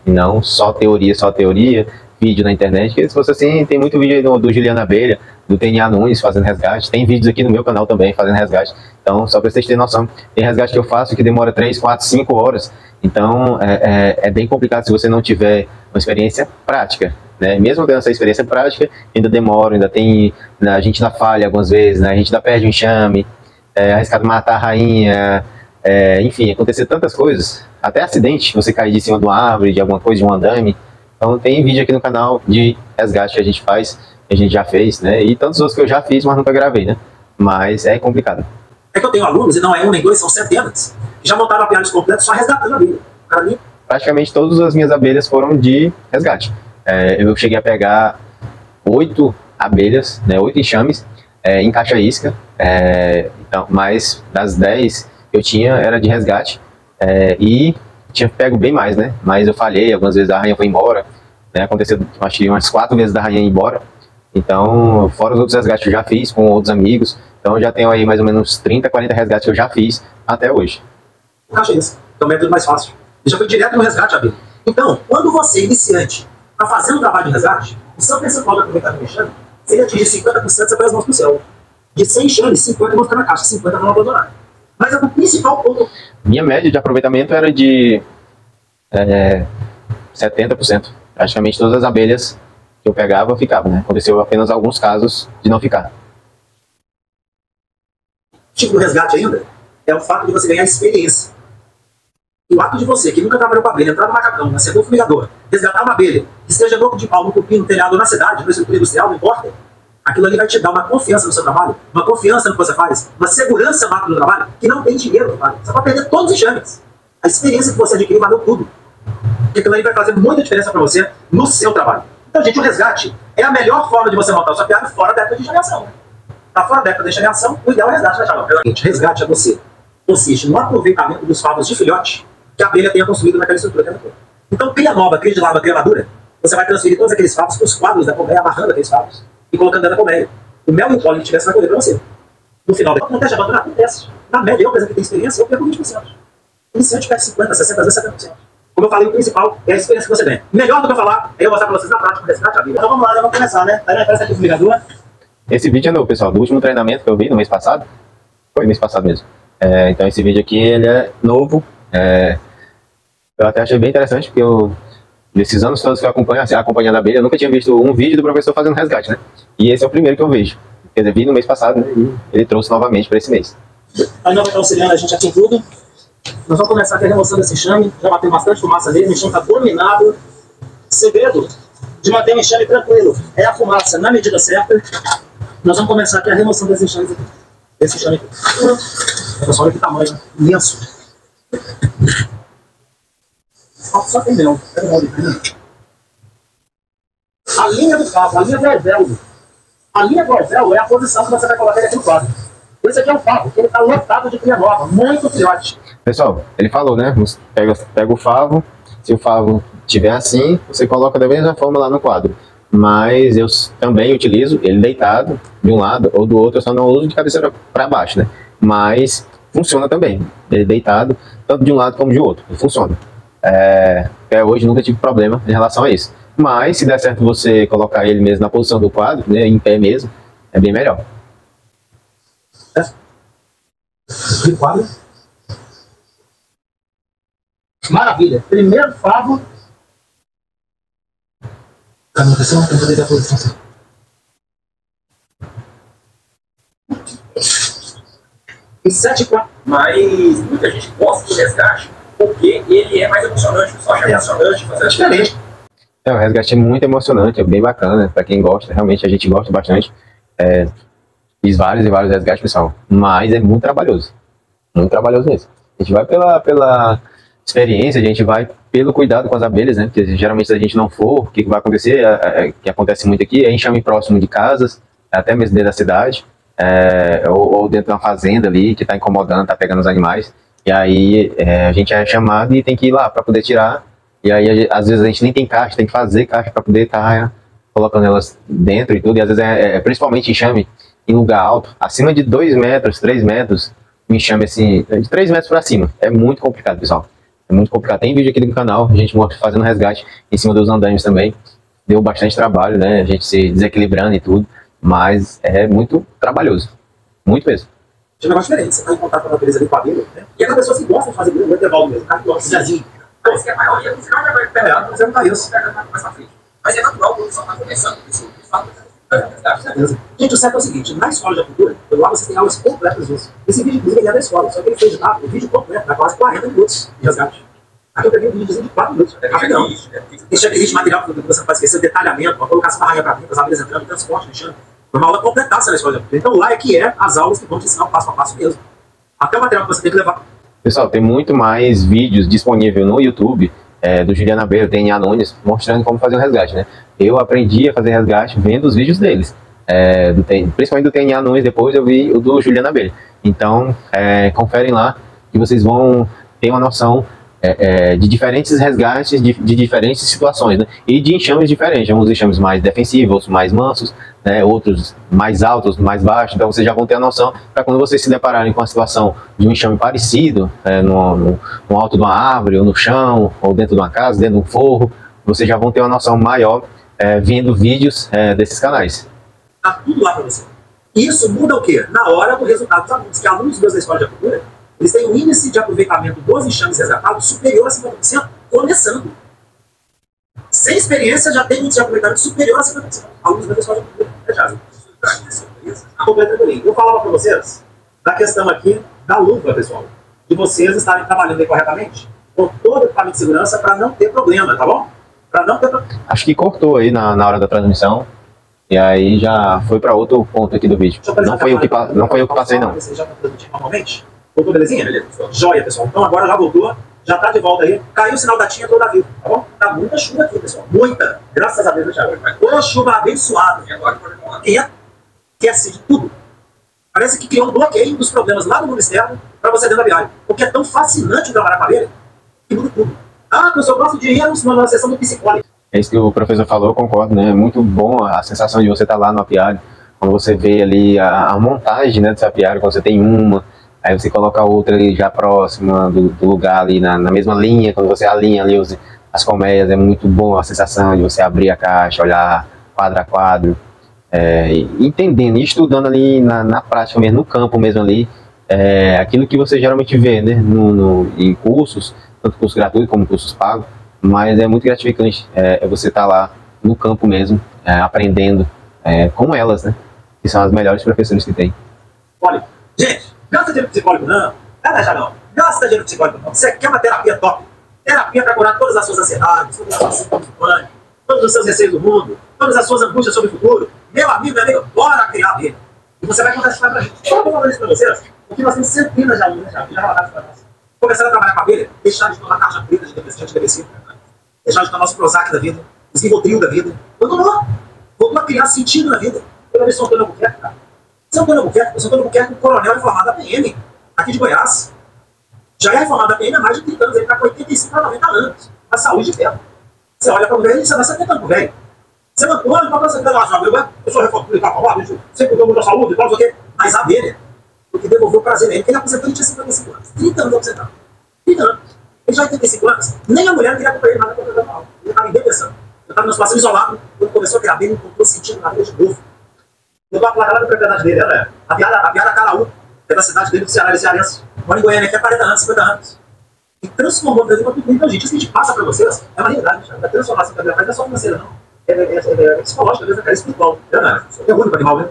E não só teoria, vídeo na internet. Porque se fosse assim, tem muito vídeo aí do Juliano Abelha, do TNA Nunes fazendo resgate. Tem vídeos aqui no meu canal também fazendo resgate. Então, só para vocês terem noção, tem resgate que eu faço que demora 3, 4, 5 horas. Então, é bem complicado se você não tiver uma experiência prática. Né? Mesmo tendo essa experiência prática, ainda demora, a gente ainda falha algumas vezes, né? A gente ainda perde um enxame, arriscado matar a rainha, enfim, acontecer tantas coisas, até acidente, você cair de cima de uma árvore, de alguma coisa, de um andame. Então tem vídeo aqui no canal de resgate que a gente faz, que a gente já fez, né? E tantos outros que eu já fiz, mas nunca gravei, né? Mas é complicado. É que eu tenho alunos, e não é um nem dois, são centenas, que já montaram apiários completos só resgatando a abelha. Praticamente todas as minhas abelhas foram de resgate. Eu cheguei a pegar 8 abelhas, né, 8 enxames em caixa isca, então, mas das 10 que eu tinha era de resgate, e tinha pego bem mais, né? Mas eu falhei, algumas vezes a rainha foi embora, né? Aconteceu, acho que umas 4 vezes da rainha ir embora. Então, fora os outros resgates que eu já fiz com outros amigos, então eu já tenho aí mais ou menos 30, 40 resgates que eu já fiz até hoje. Caixa isca, então é o método mais fácil. E já foi direto no resgate, abelha. Então, quando você, iniciante, está fazendo o trabalho de resgate, o seu percentual de aproveitamento do enxame, se ele atingir 50%, você põe as mãos para o céu. De 100 enxames, 50 vão ficar na caixa, 50 vão abandonar. Mas é o principal ponto. Minha média de aproveitamento era de 70%. Praticamente todas as abelhas que eu pegava, ficavam, né? Aconteceu apenas alguns casos de não ficar. O tipo do resgate ainda é o fato de você ganhar experiência. E o ato de você, que nunca trabalhou com abelha, entrar no macacão, acender um fumigador, resgatar uma abelha, que esteja no oco de pau, no cupim, no telhado, na cidade, na estrutura industrial, não importa, aquilo ali vai te dar uma confiança no seu trabalho, uma confiança no que você faz, uma segurança macro no trabalho, que não tem dinheiro no trabalho. Você vai perder todos os enxames. A experiência que você adquiriu valeu tudo. E aquilo ali vai fazer muita diferença para você no seu trabalho. Então, gente, o resgate é a melhor forma de você montar o seu apiário fora da época de enxameação. Tá fora da época de enxameação, o ideal é o resgate, né, Thiago? Resgate é você. Consiste no aproveitamento dos favos de filhote que a abelha tenha construído naquela estrutura que ela tem. Então, cria nova, cria de lava, cria madura, você vai transferir todos aqueles favos para os quadros da colmeia, amarrando aqueles favos e colocando dentro da colmeia. O mel e o pólen que tivesse vai colher para você. No final, acontece abandonar? Acontece. Na média, eu, por exemplo, que tenho experiência, eu perco 20%. Iniciante perde 50, 60, às vezes 70%. Como eu falei, o principal é a experiência que você tem. Melhor do que eu falar, é eu mostrar pra vocês na prática, resgate a vida. Então vamos lá, vamos começar, né? Tá na pressa aqui, ligador. Esse vídeo é novo, pessoal, do último treinamento que eu vi no mês passado. Foi mês passado mesmo. Então esse vídeo aqui, ele é novo. Eu até achei bem interessante, porque nesses anos todos que eu acompanho, assim, acompanhando a abelha, eu nunca tinha visto um vídeo do professor fazendo resgate, né? E esse é o primeiro que eu vejo. Quer dizer, vi no mês passado, né? E ele trouxe novamente para esse mês. Aí nós vamos auxiliando a gente aqui em tudo. Nós vamos começar aqui a remoção desse enxame. Já bateu bastante fumaça nele, o enxame está dominado. O segredo de manter o enxame tranquilo é a fumaça na medida certa. Nós vamos começar aqui a remoção desse enxame aqui. Esse enxame aqui. Pessoal, olha que tamanho, imenso. Só tem mel. A linha do favo, a linha do orvéolo. A linha do orvéolo é a posição que você vai colocar ele aqui no quadro. Esse aqui é um favo, porque ele está lotado de cria nova, muito filhote. Pessoal, ele falou, né? Você pega o favo, se o favo estiver assim, você coloca da mesma forma lá no quadro. Mas eu também utilizo ele deitado de um lado ou do outro, eu só não uso de cabeceira para baixo, né? Mas funciona também, ele deitado, tanto de um lado como de outro, funciona. Até hoje nunca tive problema em relação a isso. Mas se der certo você colocar ele mesmo na posição do quadro, né, em pé mesmo, é bem melhor. De quadro. Maravilha. Primeiro favo. Anotação, tem poder da posição. E 7-4. Mas muita gente gosta do resgate porque ele é mais emocionante. Só acha emocionante fazer diferente. O resgate é muito emocionante, é bem bacana, para quem gosta, realmente a gente gosta bastante. Fiz vários e vários resgates, pessoal, mas é muito trabalhoso mesmo. A gente vai pela experiência, a gente vai pelo cuidado com as abelhas, né? Porque geralmente se a gente não for, o que vai acontecer, que acontece muito aqui, é enxame próximo de casas, até mesmo dentro da cidade, ou dentro de uma fazenda ali, que está incomodando, está pegando os animais, e aí a gente é chamado e tem que ir lá para poder tirar. E aí, às vezes, a gente nem tem caixa, tem que fazer caixa para poder estar colocando elas dentro e tudo. E às vezes, principalmente enxame em lugar alto, acima de 2 metros, 3 metros, um enxame assim, de 3 metros para cima. É muito complicado, pessoal. É muito complicado. Tem vídeo aqui no canal, a gente fazendo resgate em cima dos andaimes também. Deu bastante trabalho, né? A gente se desequilibrando e tudo. Mas é muito trabalhoso. Muito mesmo. De um negócio diferente. Você está em contato com a natureza ali com a abelha, né? E aquela pessoa que gosta de fazer no intervalo mesmo. O cara que gosta de jazinho. Parece que a maioria no final já vai pegar, Você não tá isso. mais pra frente. Mas é natural quando o pessoal está começando isso. Gente, o certo é o seguinte, na escola de acupuntura, lá vocês têm aulas completas disso. Esse vídeo, inclusive, ele é da escola, só que ele fez o vídeo completo, dá quase 40 minutos de resgate. Aqui eu peguei um vídeo de 4 minutos, rapidão. Tem checklist, material que você pode esquecer, detalhamento, para colocar essa barraia para dentro, as abelhas entrando, transporte, deixando. Foi uma aula completaça na escola de acupuntura. Então lá é que as aulas que vão te ensinar o passo a passo mesmo. Até o material que você tem que levar. Pessoal, tem muito mais vídeos disponíveis no YouTube, do Juliano Abelha, DNA Nunes, mostrando como fazer o resgate, né? Eu aprendi a fazer resgate vendo os vídeos deles, principalmente do DNA Nunes, depois eu vi o do Juliano Abelha. Então, conferem lá que vocês vão ter uma noção de diferentes resgates, de diferentes situações, né? E de enxames diferentes, uns enxames mais defensivos, outros mais mansos, né? Outros mais altos, mais baixos. Então vocês já vão ter a noção para quando vocês se depararem com a situação de um enxame parecido, no alto de uma árvore, ou no chão, ou dentro de uma casa, dentro de um forro, vocês já vão ter uma noção maior vendo vídeos desses canais. Tá tudo lá para você. Isso muda o quê? Na hora do resultado dos alunos. Que alunos meus da escola de acupuntura, eles têm um índice de aproveitamento dos enxames resgatados superior a 50%, começando. Sem experiência, já tem um índice de aproveitamento superior a 50%. Alunos meus da escola de acupuntura. Eu falava para vocês da questão aqui da luva, pessoal. De vocês estarem trabalhando aí corretamente, com todo o equipamento de segurança, para não ter problema, tá bom? Para não ter problema. Acho que cortou aí na hora da transmissão. E aí já foi para outro ponto aqui do vídeo. Não foi eu que passei, não. Você já está transmitindo normalmente? Voltou, belezinha? Beleza. Joia, pessoal. Então agora já voltou, já está de volta aí. Caiu o sinal da tinha toda a vida, tá bom? Tá muita chuva aqui, pessoal. Muita. Graças a Deus, né, Thiago? Ô, chuva abençoada. Quem quer de tudo. Parece que criou um bloqueio dos problemas lá no mundo externo para você dentro da viagem. Porque é tão fascinante trabalhar com a abelha que muda tudo. Ah, pessoal, eu gosto de dinheiro na sessão do psicólogo. É isso que o professor falou, eu concordo, né? É muito bom a sensação de você estar lá no apiário, quando você vê ali a montagem, né, desse apiário, quando você tem uma, aí você coloca outra ali já próxima do lugar ali na mesma linha, quando você alinha ali as colmeias, é muito bom a sensação de você abrir a caixa, olhar quadro a quadro, entendendo e estudando ali na prática mesmo, no campo mesmo ali, aquilo que você geralmente vê, né, em cursos, tanto cursos gratuitos como cursos pagos, mas é muito gratificante você estar lá no campo mesmo, aprendendo com elas, né, que são as melhores professores que tem. Olha, gente, gasta dinheiro com psicólogo não, não, gasta dinheiro com psicólogo não, você quer uma terapia top, terapia para curar todas as suas ansiedades, todas as suas síndromes do pânico, todos os seus receios do mundo, todas as suas angústias sobre o futuro, meu amigo, bora criar a vida. E você vai contar essa história pra gente. Eu vou falar isso pra vocês, porque nós temos centenas de alunos já relatados para nós. Começaram a trabalhar com a abelha, deixar de tomar caixa preta de antidepressivo, deixar de tomar nosso Prozac da vida, os Rivotril da vida. Voltou a criar sentido na vida. Eu sou Antônio Albuquerque, cara. São Antônio Albuquerque, um coronel reformado da PM, aqui de Goiás. Já é reformado da PM há mais de 30 anos, ele está com 85 a 90 anos. A saúde de ferro. Você olha para o velho e você vai 70 anos pro velho. Você não pode falar assim, eu sou reformado, sempre cuidou muito da saúde, não sei o quê. Mas a abelha, porque devolveu o prazer nele, ele aposentou, ele tinha 55 anos. 30 anos aposentado. 30 anos. Ele já tem 85 anos, nem a mulher não queria acompanhar ele mais na conta da aula. Ele estava em depressão. Eu estava numa situação isolada, quando começou a criar abelha, ele encontrou sentido na vida de novo. Eu estou a placa lá da propriedade dele, a Piara Caraú, que é da cidade dele, do Ceará, ele é cearense. Mora em Goiânia, que é 40 anos, 50 anos. E transformou a vida para tudo. Então, gente, isso que a gente passa para vocês é uma realidade. A transformação da vida não é só financeira, não. É psicológica, às vezes é espiritual. É único animal, né?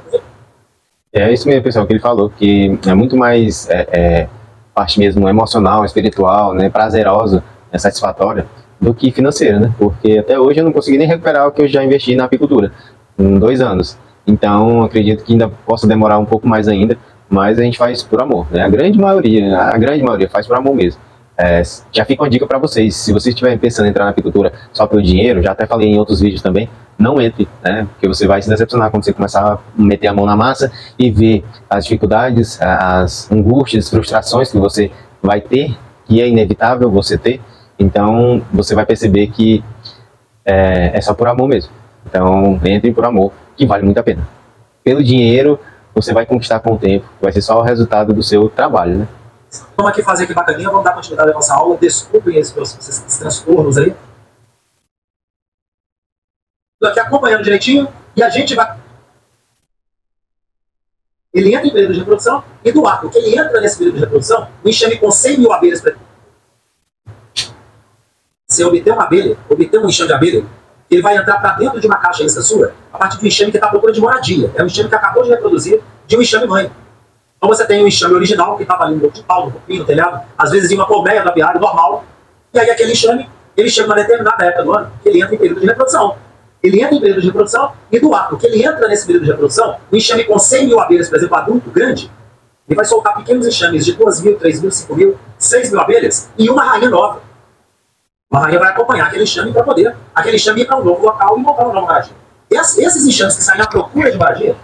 É isso mesmo, pessoal, que ele falou, que é muito mais parte mesmo emocional, espiritual, né, prazerosa, satisfatória, do que financeira, né? Porque até hoje eu não consegui nem recuperar o que eu já investi na apicultura, em 2 anos. Então, acredito que ainda possa demorar um pouco mais ainda, mas a gente faz por amor, né? A grande maioria faz por amor mesmo. Já fica uma dica para vocês, se vocês estiverem pensando em entrar na apicultura só pelo dinheiro, já até falei em outros vídeos também, não entre, né? Porque você vai se decepcionar quando você começar a meter a mão na massa e ver as dificuldades, as angústias, frustrações que você vai ter, que é inevitável você ter. Então você vai perceber que é só por amor mesmo. Então entre por amor, que vale muito a pena. Pelo dinheiro você vai conquistar com o tempo, vai ser só o resultado do seu trabalho, né? Vamos aqui fazer aqui bacaninha, vamos dar continuidade à nossa aula. Desculpem esses transtornos aí. Estou aqui acompanhando direitinho e a gente vai... Ele entra em período de reprodução e do ato que ele entra nesse período de reprodução, o enxame com 100 mil abelhas. Se obter uma abelha, obter um enxame de abelha, ele vai entrar para dentro de uma caixa extra sua a partir de um enxame que está à procura de moradia. É um enxame que acabou de reproduzir de um enxame mãe. Então você tem um enxame original que estava ali no quintal, no cupim, no telhado, às vezes em uma colmeia do apiário normal, e aí aquele enxame, ele chega numa determinada época do ano, que ele entra em período de reprodução. Ele entra em período de reprodução e do ato que ele entra nesse período de reprodução, o enxame com 100 mil abelhas, por exemplo, adulto, grande, ele vai soltar pequenos enxames de 2 mil, 3 mil, 5 mil, 6 mil abelhas e uma rainha nova. Uma rainha vai acompanhar aquele enxame para poder aquele enxame ir para um novo local e montar uma nova moradia. Esses enxames que saem à procura de moradia,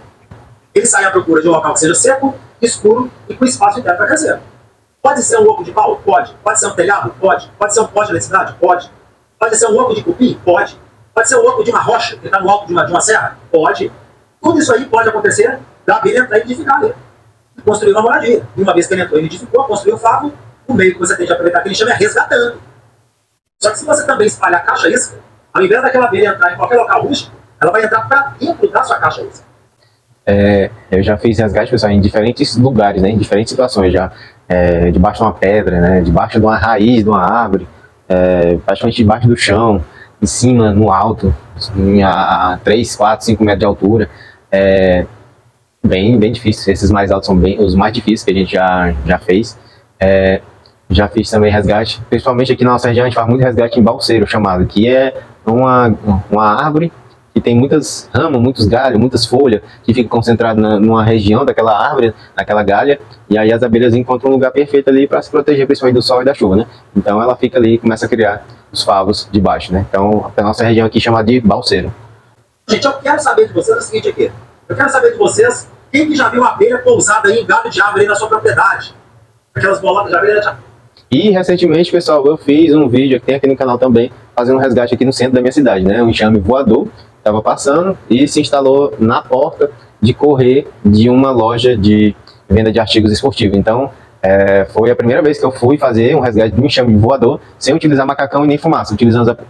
eles saem à procura de um local que seja seco, escuro e com espaço interno para crescer. Pode ser um oco de pau? Pode. Pode ser um telhado? Pode. Pode ser um poste de eletricidade? Pode. Pode ser um oco de cupim? Pode. Pode ser um oco de uma rocha que está no alto de uma serra? Pode. Tudo isso aí pode acontecer da abelha entrar e edificar ali. E construir uma moradia. E uma vez que ele entrou e edificou, construiu o favo, o meio que você tem de aproveitar aquele enxame é resgatando. Só que se você também espalhar a caixa isca, ao invés daquela abelha entrar em qualquer local rústico, ela vai entrar para dentro da sua caixa isca. Eu já fiz resgate, pessoal, em diferentes lugares, né, em diferentes situações já. Debaixo de uma pedra, né, debaixo de uma raiz de uma árvore, praticamente debaixo do chão, em cima, no alto, a 3, 4, 5 metros de altura. Bem difícil. Esses mais altos são os mais difíceis que a gente já fez. Já fiz também resgate, principalmente aqui na nossa região a gente faz muito resgate em balseiro, chamado, que é uma árvore que tem muitas ramas, muitos galhos, muitas folhas, que ficam concentradas numa região daquela árvore, naquela galha, e aí as abelhas encontram um lugar perfeito ali para se proteger, principalmente do sol e da chuva, né? Então ela fica ali e começa a criar os favos de baixo, né? Então a nossa região aqui é chamada de balseiro. Gente, eu quero saber de vocês o seguinte aqui. Eu quero saber de vocês, quem que já viu abelha pousada aí em galho de árvore aí na sua propriedade? Aquelas bolotas de abelha... E recentemente, pessoal, eu fiz um vídeo que tem aqui no canal também, fazendo um resgate aqui no centro da minha cidade, né? Um enxame voador estava passando e se instalou na porta de correr de uma loja de venda de artigos esportivos. Então, Foi a primeira vez que eu fui fazer um resgate de um enxame voador sem utilizar macacão e nem fumaça,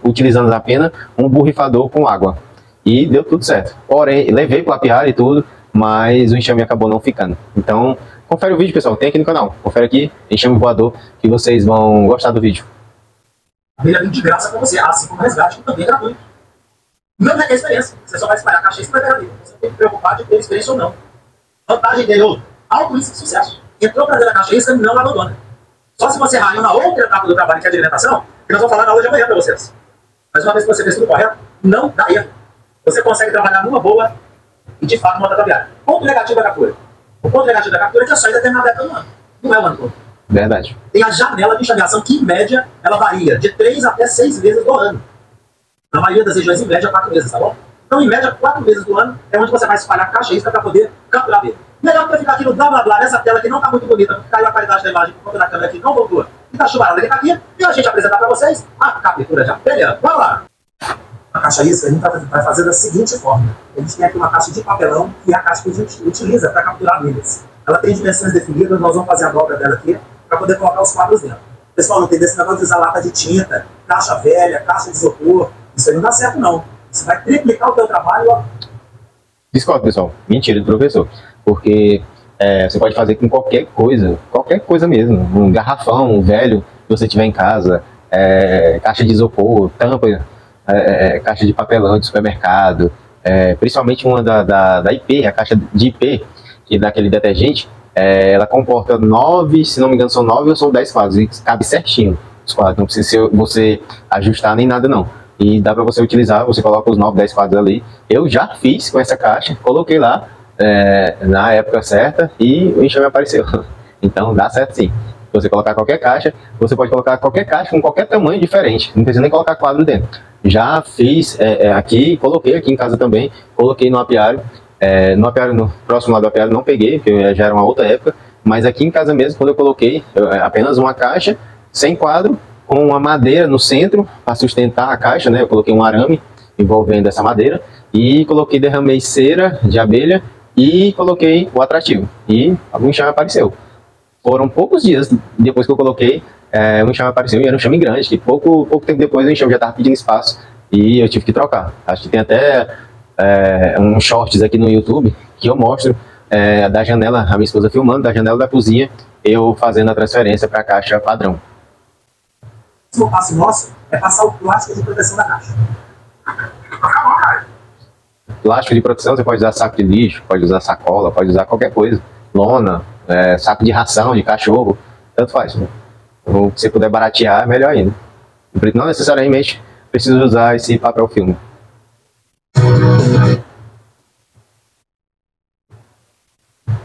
utilizando apenas um borrifador com água. E deu tudo certo. Porém, levei para o apiário e tudo, mas o enxame acabou não ficando. Então, confere o vídeo, pessoal, tem aqui no canal. Confere aqui, enxame voador, que vocês vão gostar do vídeo. A abelha vem de graça para você, assim como o resgate, que também é gratuito. Não vai ter experiência, você só vai espalhar a caixa extra para dele. Você tem que preocupar de ter experiência ou não. Vantagem dele, alto índice de sucesso. Entrou para dentro da caixa extra, não abandona. Só se você raio na outra etapa do trabalho, que é a de alimentação, que nós vamos falar na aula de amanhã para vocês. Mas uma vez que você fez tudo correto, não dá erro. Você consegue trabalhar numa boa e, de fato, montar a viagem. Ponto negativo da captura. O ponto negativo da captura é que é só em determinada época do ano. Não é o ano todo. Verdade. Tem a janela de enxameação que, em média, ela varia de 3 até 6 meses do ano. Na maioria das regiões, em média, 4 meses, tá bom? Então, em média, 4 meses do ano é onde você vai espalhar a caixa extra para poder capturar dele. Melhor que eu ficar aqui no blá blá blá, nessa tela que não está muito bonita, porque caiu a qualidade da imagem por conta da câmera que não voltou, e tá chuvarada que tá aqui, e a gente apresentar para vocês a captura de abelha. Vamos lá! A caixa extra a gente vai fazer da seguinte forma. A gente tem aqui uma caixa de papelão, que é a caixa que a gente utiliza para capturar abelhas. Ela tem dimensões definidas, nós vamos fazer a dobra dela aqui, para poder colocar os quadros dentro. Pessoal, não tem desse negócio de usar lata de tinta, caixa velha, caixa de isopor. Isso aí não dá certo, não. Isso vai triplicar o teu trabalho, ó. Discordo, pessoal. Mentira do professor. Porque você pode fazer com qualquer coisa mesmo. Um garrafão, um velho que você tiver em casa, caixa de isopor, tampa, caixa de papelão de supermercado, principalmente uma da IP, a caixa de IP, que é daquele detergente, ela comporta 9, se não me engano são 9 ou são 10 quadros, e cabe certinho os quadros, não precisa você ajustar nem nada não. E dá para você utilizar, você coloca os 9, 10 quadros ali. Eu já fiz com essa caixa, coloquei lá na época certa e o enxame apareceu. Então dá certo sim. Se você colocar qualquer caixa, você pode colocar qualquer caixa com qualquer tamanho diferente. Não precisa nem colocar quadro dentro. Já fiz aqui, coloquei aqui em casa também, coloquei no apiário. No próximo lado do apiário não peguei, porque já era uma outra época. Mas aqui em casa mesmo, quando eu coloquei apenas uma caixa, sem quadro, com uma madeira no centro para sustentar a caixa, né? Eu coloquei um arame envolvendo essa madeira e derramei cera de abelha e coloquei o atrativo. E o enxame apareceu. Foram poucos dias depois que eu coloquei, o enxame apareceu e era um enxame grande, que pouco tempo depois o enxame já estava pedindo espaço e eu tive que trocar. Acho que tem até uns shorts aqui no YouTube que eu mostro da janela, a minha esposa filmando da janela da cozinha, eu fazendo a transferência para a caixa padrão. O próximo passo nosso é passar o plástico de proteção da caixa. Plástico de proteção, você pode usar saco de lixo, pode usar sacola, pode usar qualquer coisa. Lona, saco de ração de cachorro, tanto faz. Né? Ou se você puder baratear, melhor ainda. Não necessariamente precisa usar esse papel filme.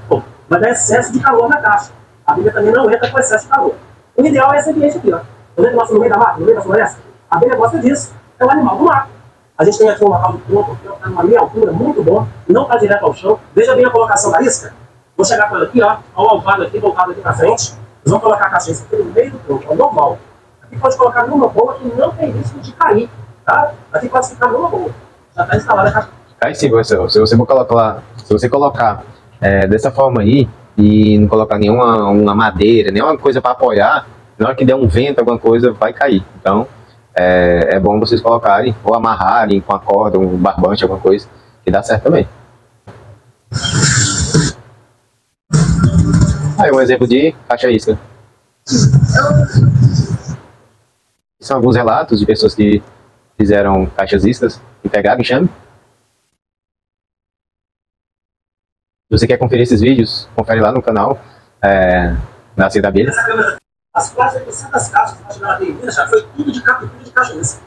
Bom, vai dar excesso de calor na caixa. A abelha também não entra com excesso de calor. O ideal é esse ambiente aqui, ó. Quando ele mostra no meio da mata, no meio da floresta, a abelha gosta disso. É um animal do mar. A gente tem aqui um local de ponto, que está numa meia altura, muito bom, não está direto ao chão. Veja bem a colocação da isca. Vou chegar com ela aqui, ó, ao alvado aqui, voltado aqui para frente. Nós vamos colocar a caixa aqui no meio do tronco, ao normal. Aqui pode colocar numa boa que não tem risco de cair, tá? Aqui pode ficar numa boa. Já está instalada a caixa. Cai sim, professor. Se você colocar dessa forma aí e não colocar nenhuma madeira, nenhuma coisa para apoiar, na hora que der um vento, alguma coisa, vai cair. Então, é bom vocês colocarem, ou amarrarem com a corda, um barbante, alguma coisa, que dá certo também. Aí um exemplo de caixa isca. São alguns relatos de pessoas que fizeram caixas iscas e pegaram enxame. Se você quer conferir esses vídeos, confere lá no canal da Cia da Abelha. As quase 800 caixas que nós tivemos na Minas já foi tudo de caixa isca.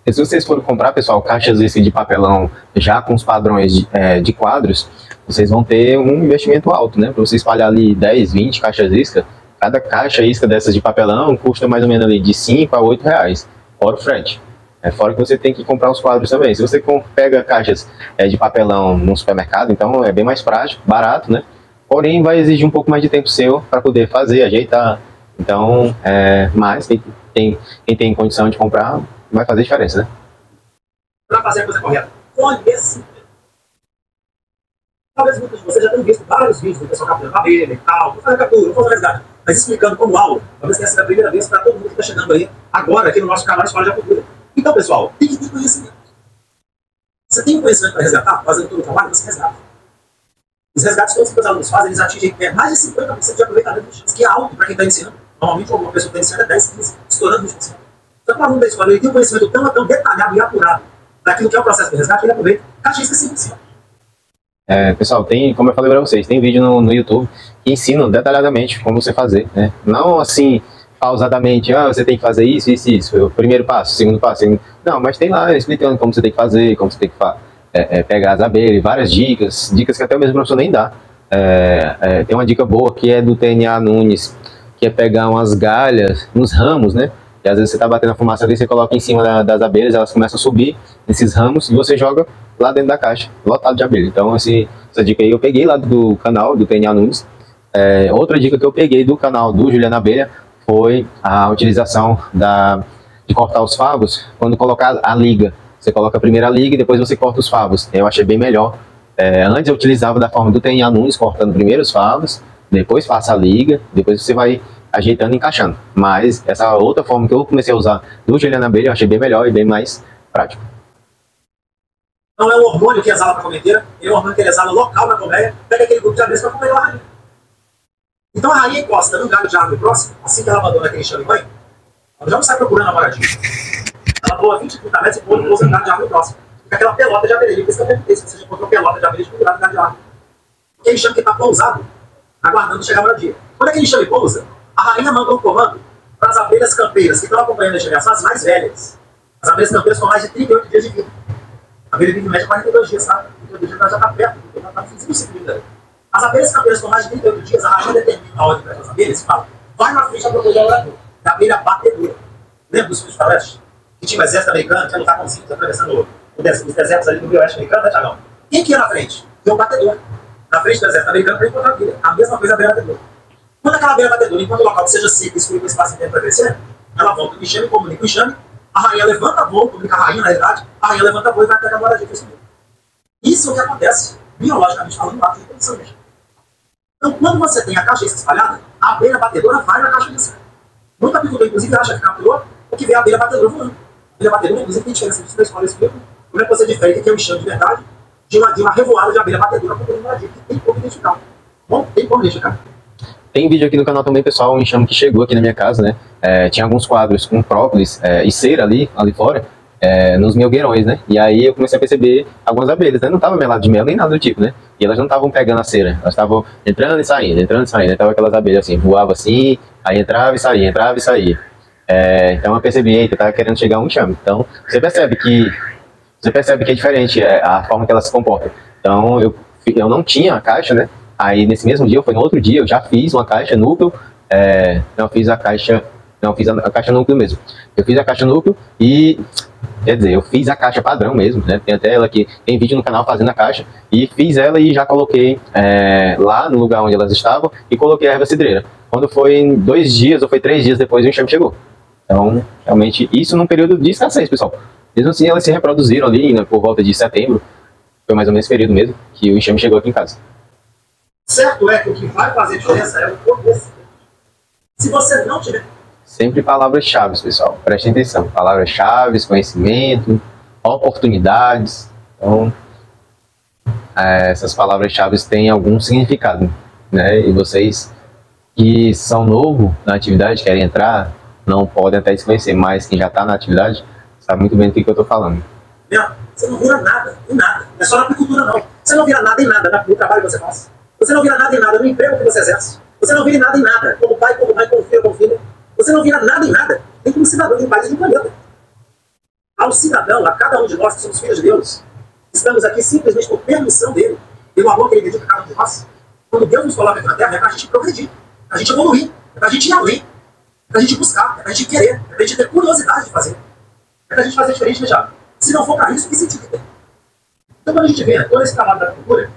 Se vocês forem comprar, pessoal, caixas isca de papelão já com os padrões de quadros, vocês vão ter um investimento alto, né? Para você espalhar ali 10, 20 caixas isca, cada caixa isca dessas de papelão custa mais ou menos ali de 5 a 8 reais, fora o frete. Fora que você tem que comprar os quadros também. Se você pega caixas de papelão no supermercado, então é bem mais prático, barato, né? Porém, vai exigir um pouco mais de tempo seu para poder fazer, ajeitar. Então, mas quem tem condição de comprar, vai fazer diferença, né? Para fazer a coisa correta, conhecimento. Talvez muitos de vocês já tenham visto vários vídeos do pessoal capturando abelha e tal, vou fazer captura, vou fazer resgate, mas explicando como aula. Talvez tenha sido a primeira vez para todo mundo que está chegando aí agora aqui no nosso canal Escola de Apicultura. Então, pessoal, tem que ter conhecimento. Você tem conhecimento para resgatar, fazendo todo o trabalho, você resgata. Os resgates todos que os alunos fazem, eles atingem mais de 50% de aproveitamento dos chances, que é alto para quem está ensinando. Normalmente, uma pessoa que está ensinando é 10, 15, estourando 20%. Então, para o aluno da escola, ele tem um conhecimento tão detalhado e apurado daquilo que é o processo de resgate, ele aproveita, caixisca 5%. Pessoal, tem, como eu falei para vocês, tem vídeo no YouTube que ensinam detalhadamente como você fazer, né? Não assim, pausadamente, você tem que fazer isso, isso, isso, o primeiro passo, o segundo passo, segundo... Não, mas tem lá explicando como você tem que fazer, como você tem que pegar as abelhas, várias dicas que até o mesmo professor nem dá. Tem uma dica boa que é do TNA Nunes, que é pegar umas galhas nos ramos, né? E às vezes você tá batendo a fumaça ali, você coloca em cima das abelhas, elas começam a subir nesses ramos e você joga lá dentro da caixa, lotado de abelha. Então essa dica aí eu peguei lá do canal do TNA Nunes. Outra dica que eu peguei do canal do Juliana Abelha foi a utilização de cortar os favos quando colocar a liga. Você coloca primeiro a liga e depois você corta os favos. Eu achei bem melhor. Antes eu utilizava da forma do TNA Nunes, cortando primeiro os favos, depois passa a liga, depois você vai ajeitando e encaixando. Mas essa outra forma que eu comecei a usar do Juliana Abelha eu achei bem melhor e bem mais prático. Não é o hormônio que exala para a colmeiteira, é o hormônio que exala local na colmeia, pega aquele grupo de abelhas para comer a rainha. Então a rainha encosta num galho de árvore próximo, assim que ela abandona aquele chão e banho, ela já não sai procurando a moradinha. Ela voa 20, 30 metros e pousa no galho de árvore próximo. Fica aquela pelota de abelha. Por isso que eu perguntei se você já encontrou pelota de abelha pendurada no galho de árvore. Porque é enxame que está pousado, aguardando chegar a moradia. Quando aquele enxame pousa, a rainha manda um comando para as abelhas campeiras que estão acompanhando a enxameação, as mais velhas. As abelhas campeiras com mais de 38 dias de vida. A abelha vive em média 42 dias, tá? 38 dias já está perto, já está no fim do ciclo dela. As abelhas campeiras com mais de 38 dias, a rainha determina a ordem para essas abelhas e fala: vai na frente a procurar o orador. É a abelha batedora. Lembra dos filmes falantes? Que tinha o exército americano, que ia lutar com os índios atravessando os desertos ali do oeste americano, né, Tiagão? Quem que ia na frente? Deu um batedor. Na frente do exército americano para encontrar a abelha. A mesma coisa a abelha batedora. Quando aquela abelha batedora, enquanto o local que seja seco, escuro, com espaço inteiro para crescer, ela volta no enxame, comunica o enxame, a rainha levanta voo, comunica a rainha, na realidade, a rainha levanta voo e vai até a moradia que subiu. Isso é o que acontece, biologicamente falando, no ato de reprodução mesmo. Então, quando você tem a caixa espalhada, a abelha batedora vai na caixa inicial. Muito apicultor, inclusive, acha que capturou o que vê a abelha batedora voando. A abelha batedora, inclusive, tem diferença disso na escola explica como é que você difere o que é um enxame de verdade de uma revoada de abelha batedora com moradia, que tem como identificar. Bom, tem como identificar. Tem vídeo aqui no canal também, pessoal, um enxame que chegou aqui na minha casa, né? Tinha alguns quadros com própolis e cera ali fora, nos melgueirões, né? E aí eu comecei a perceber algumas abelhas, né? Não tava melado de mel nem nada do tipo, né? E elas não estavam pegando a cera, elas estavam entrando e saindo, entrando e saindo. Então aquelas abelhas assim, voavam assim, aí entrava e saía, entrava e saía. Então eu percebi, eita, tava querendo chegar um enxame. Então você percebe que é diferente a forma que elas se comportam. Então eu não tinha a caixa, né? Aí nesse mesmo dia, foi no outro dia, eu já fiz uma caixa núcleo, fiz a caixa núcleo mesmo. Eu fiz a caixa núcleo e, quer dizer, eu fiz a caixa padrão mesmo, né? Tem até ela aqui, tem vídeo no canal fazendo a caixa, e fiz ela e já coloquei lá no lugar onde elas estavam e coloquei a erva cidreira. Quando foi em 2 dias ou foi 3 dias depois, o enxame chegou. Então, realmente, isso num período de escassez, pessoal. Mesmo assim, elas se reproduziram ali, né, por volta de setembro, foi mais ou menos esse período mesmo, que o enxame chegou aqui em casa. Certo é que o que vai fazer diferença é o conhecimento. Se você não tiver... Sempre palavras-chave, pessoal. Prestem atenção. Palavras-chave, conhecimento, oportunidades. Então, essas palavras-chave têm algum significado, né? E vocês que são novos na atividade, querem entrar, não podem até desconhecer, mas quem já está na atividade sabe muito bem do que eu estou falando. Você não vira nada em nada. Não é só na apicultura, não. Você não vira nada em nada no trabalho que você faz. Você não vira nada em nada no emprego que você exerce. Você não vira nada em nada como pai, como mãe, como filho, como filha. Você não vira nada em nada, nem como cidadão de um país e de um planeta. Ao cidadão, a cada um de nós que somos filhos de Deus, estamos aqui simplesmente por permissão dele, pelo amor que ele dedica a cada um de nós. Quando Deus nos coloca aqui na Terra, é para a gente progredir, para a gente evoluir, é para a gente ir além, é para a gente buscar, é para a gente querer, é para a gente ter curiosidade de fazer, é para a gente fazer diferente, veja. Se não for para isso, que sentido tem? Então, quando a gente vê todo esse trabalho da cultura,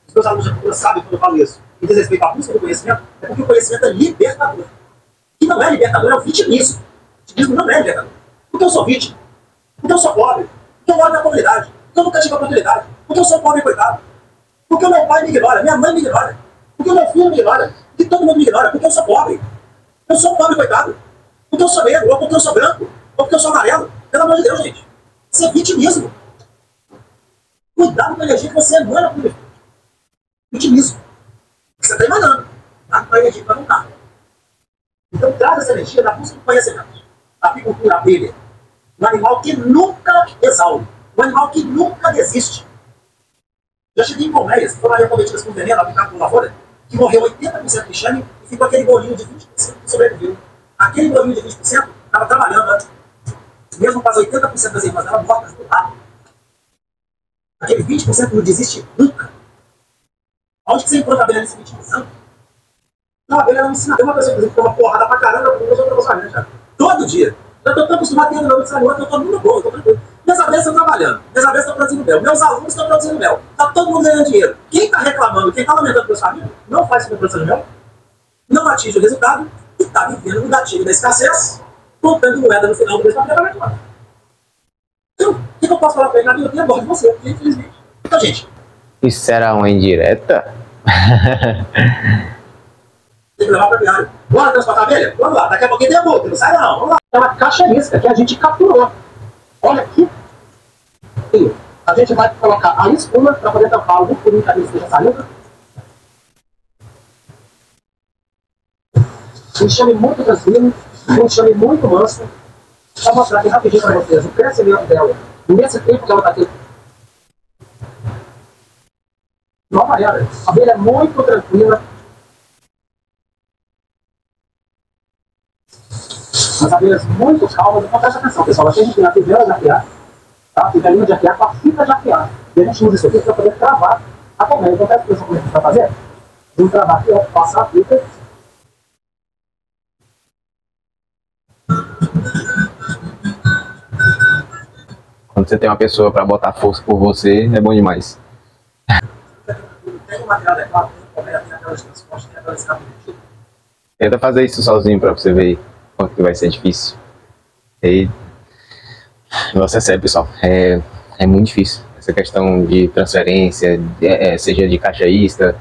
os meus alunos de cultura sabem quando eu falo isso, e diz respeito à busca do conhecimento, é porque o conhecimento é libertador. O que não é libertador é o vitimismo. O vitimismo não é libertador. Porque eu sou vítima. Porque eu sou pobre. Porque eu moro na comunidade. Porque eu nunca tive oportunidade. Porque eu sou pobre e coitado. Porque o meu pai me ignora, minha mãe me ignora. Porque o meu filho me ignora. Porque todo mundo me ignora. Porque eu sou pobre. Eu sou pobre, coitado. Porque eu sou negro, ou porque eu sou branco, ou porque eu sou amarelo. Pelo amor de Deus, gente. Isso é vitimismo. Cuidado com a energia que você emana por vitimismo. Você está emanando. Tá? Com a energia que vai voltar. Então traz essa energia da busca do conhecimento. A apicultura, a abelha. Um animal que nunca exaure. Um animal que nunca desiste. Já cheguei em colmeias, que foram acometidas com veneno aplicado por lavoura, que morreu 80% de enxame e ficou aquele bolinho de 20% que sobreviveu. Aquele bolinho de 20% estava trabalhando, mesmo com as 80% das irmãs dela mortas do lado. Aquele 20% não desiste nunca. Onde que você encontra a abelha nesse 20%? Não, a abelha não ensina. Tem uma pessoa que tem uma porrada pra caramba, eu vou trabalhando, cara. Todo dia. Eu estou tão acostumado a ter no meu eu estou muito bom, eu estou tranquilo. Minhas abelhas estão trabalhando, minhas abelhas estão produzindo mel, meus alunos estão produzindo mel, está todo mundo ganhando dinheiro. Quem está reclamando, quem está lamentando pelos famílias, não faz com a produção de mel, não atinge o resultado e está vivendo no gatilho da escassez, contando moeda no final do mês para preparar de lá. Então, o que eu posso falar para ele na vida? Eu tenho agora de você, infelizmente. Então, gente. Isso era uma indireta? Tem que levar para o diário. Bora transportar a abelha? Vamos lá, daqui a pouquinho tem a boca, não sai não, vamos lá. É uma caixa isca que a gente capturou. Olha aqui. A gente vai colocar a espuma para poder tampar algum furinho que a gente esteja saindo. Um enxame muito tranquilo, um enxame muito manso. Só mostrar aqui rapidinho para vocês o crescimento dela. Nesse tempo que ela está aqui. Não aparece. A abelha é muito tranquila. As abelhas muito calmas. Então presta atenção, pessoal. Aqui a gente tem a fivela de arquear. Tá? Fivelinha de arquear com a fita de arquear. E a gente usa isso aqui para poder travar a colmeia. Então presta atenção como a gente vai fazer. Vamos travar aqui, ó, passar a fita. Quando você tem uma pessoa para botar força por você, é bom demais. Tem um material adequado, tem colmeia, tem aquelas transportes, tem aquelas escadas. Tenta fazer isso sozinho para você ver quanto que vai ser difícil. E você é sério, pessoal, é muito difícil. Essa questão de transferência, seja de caixaísta,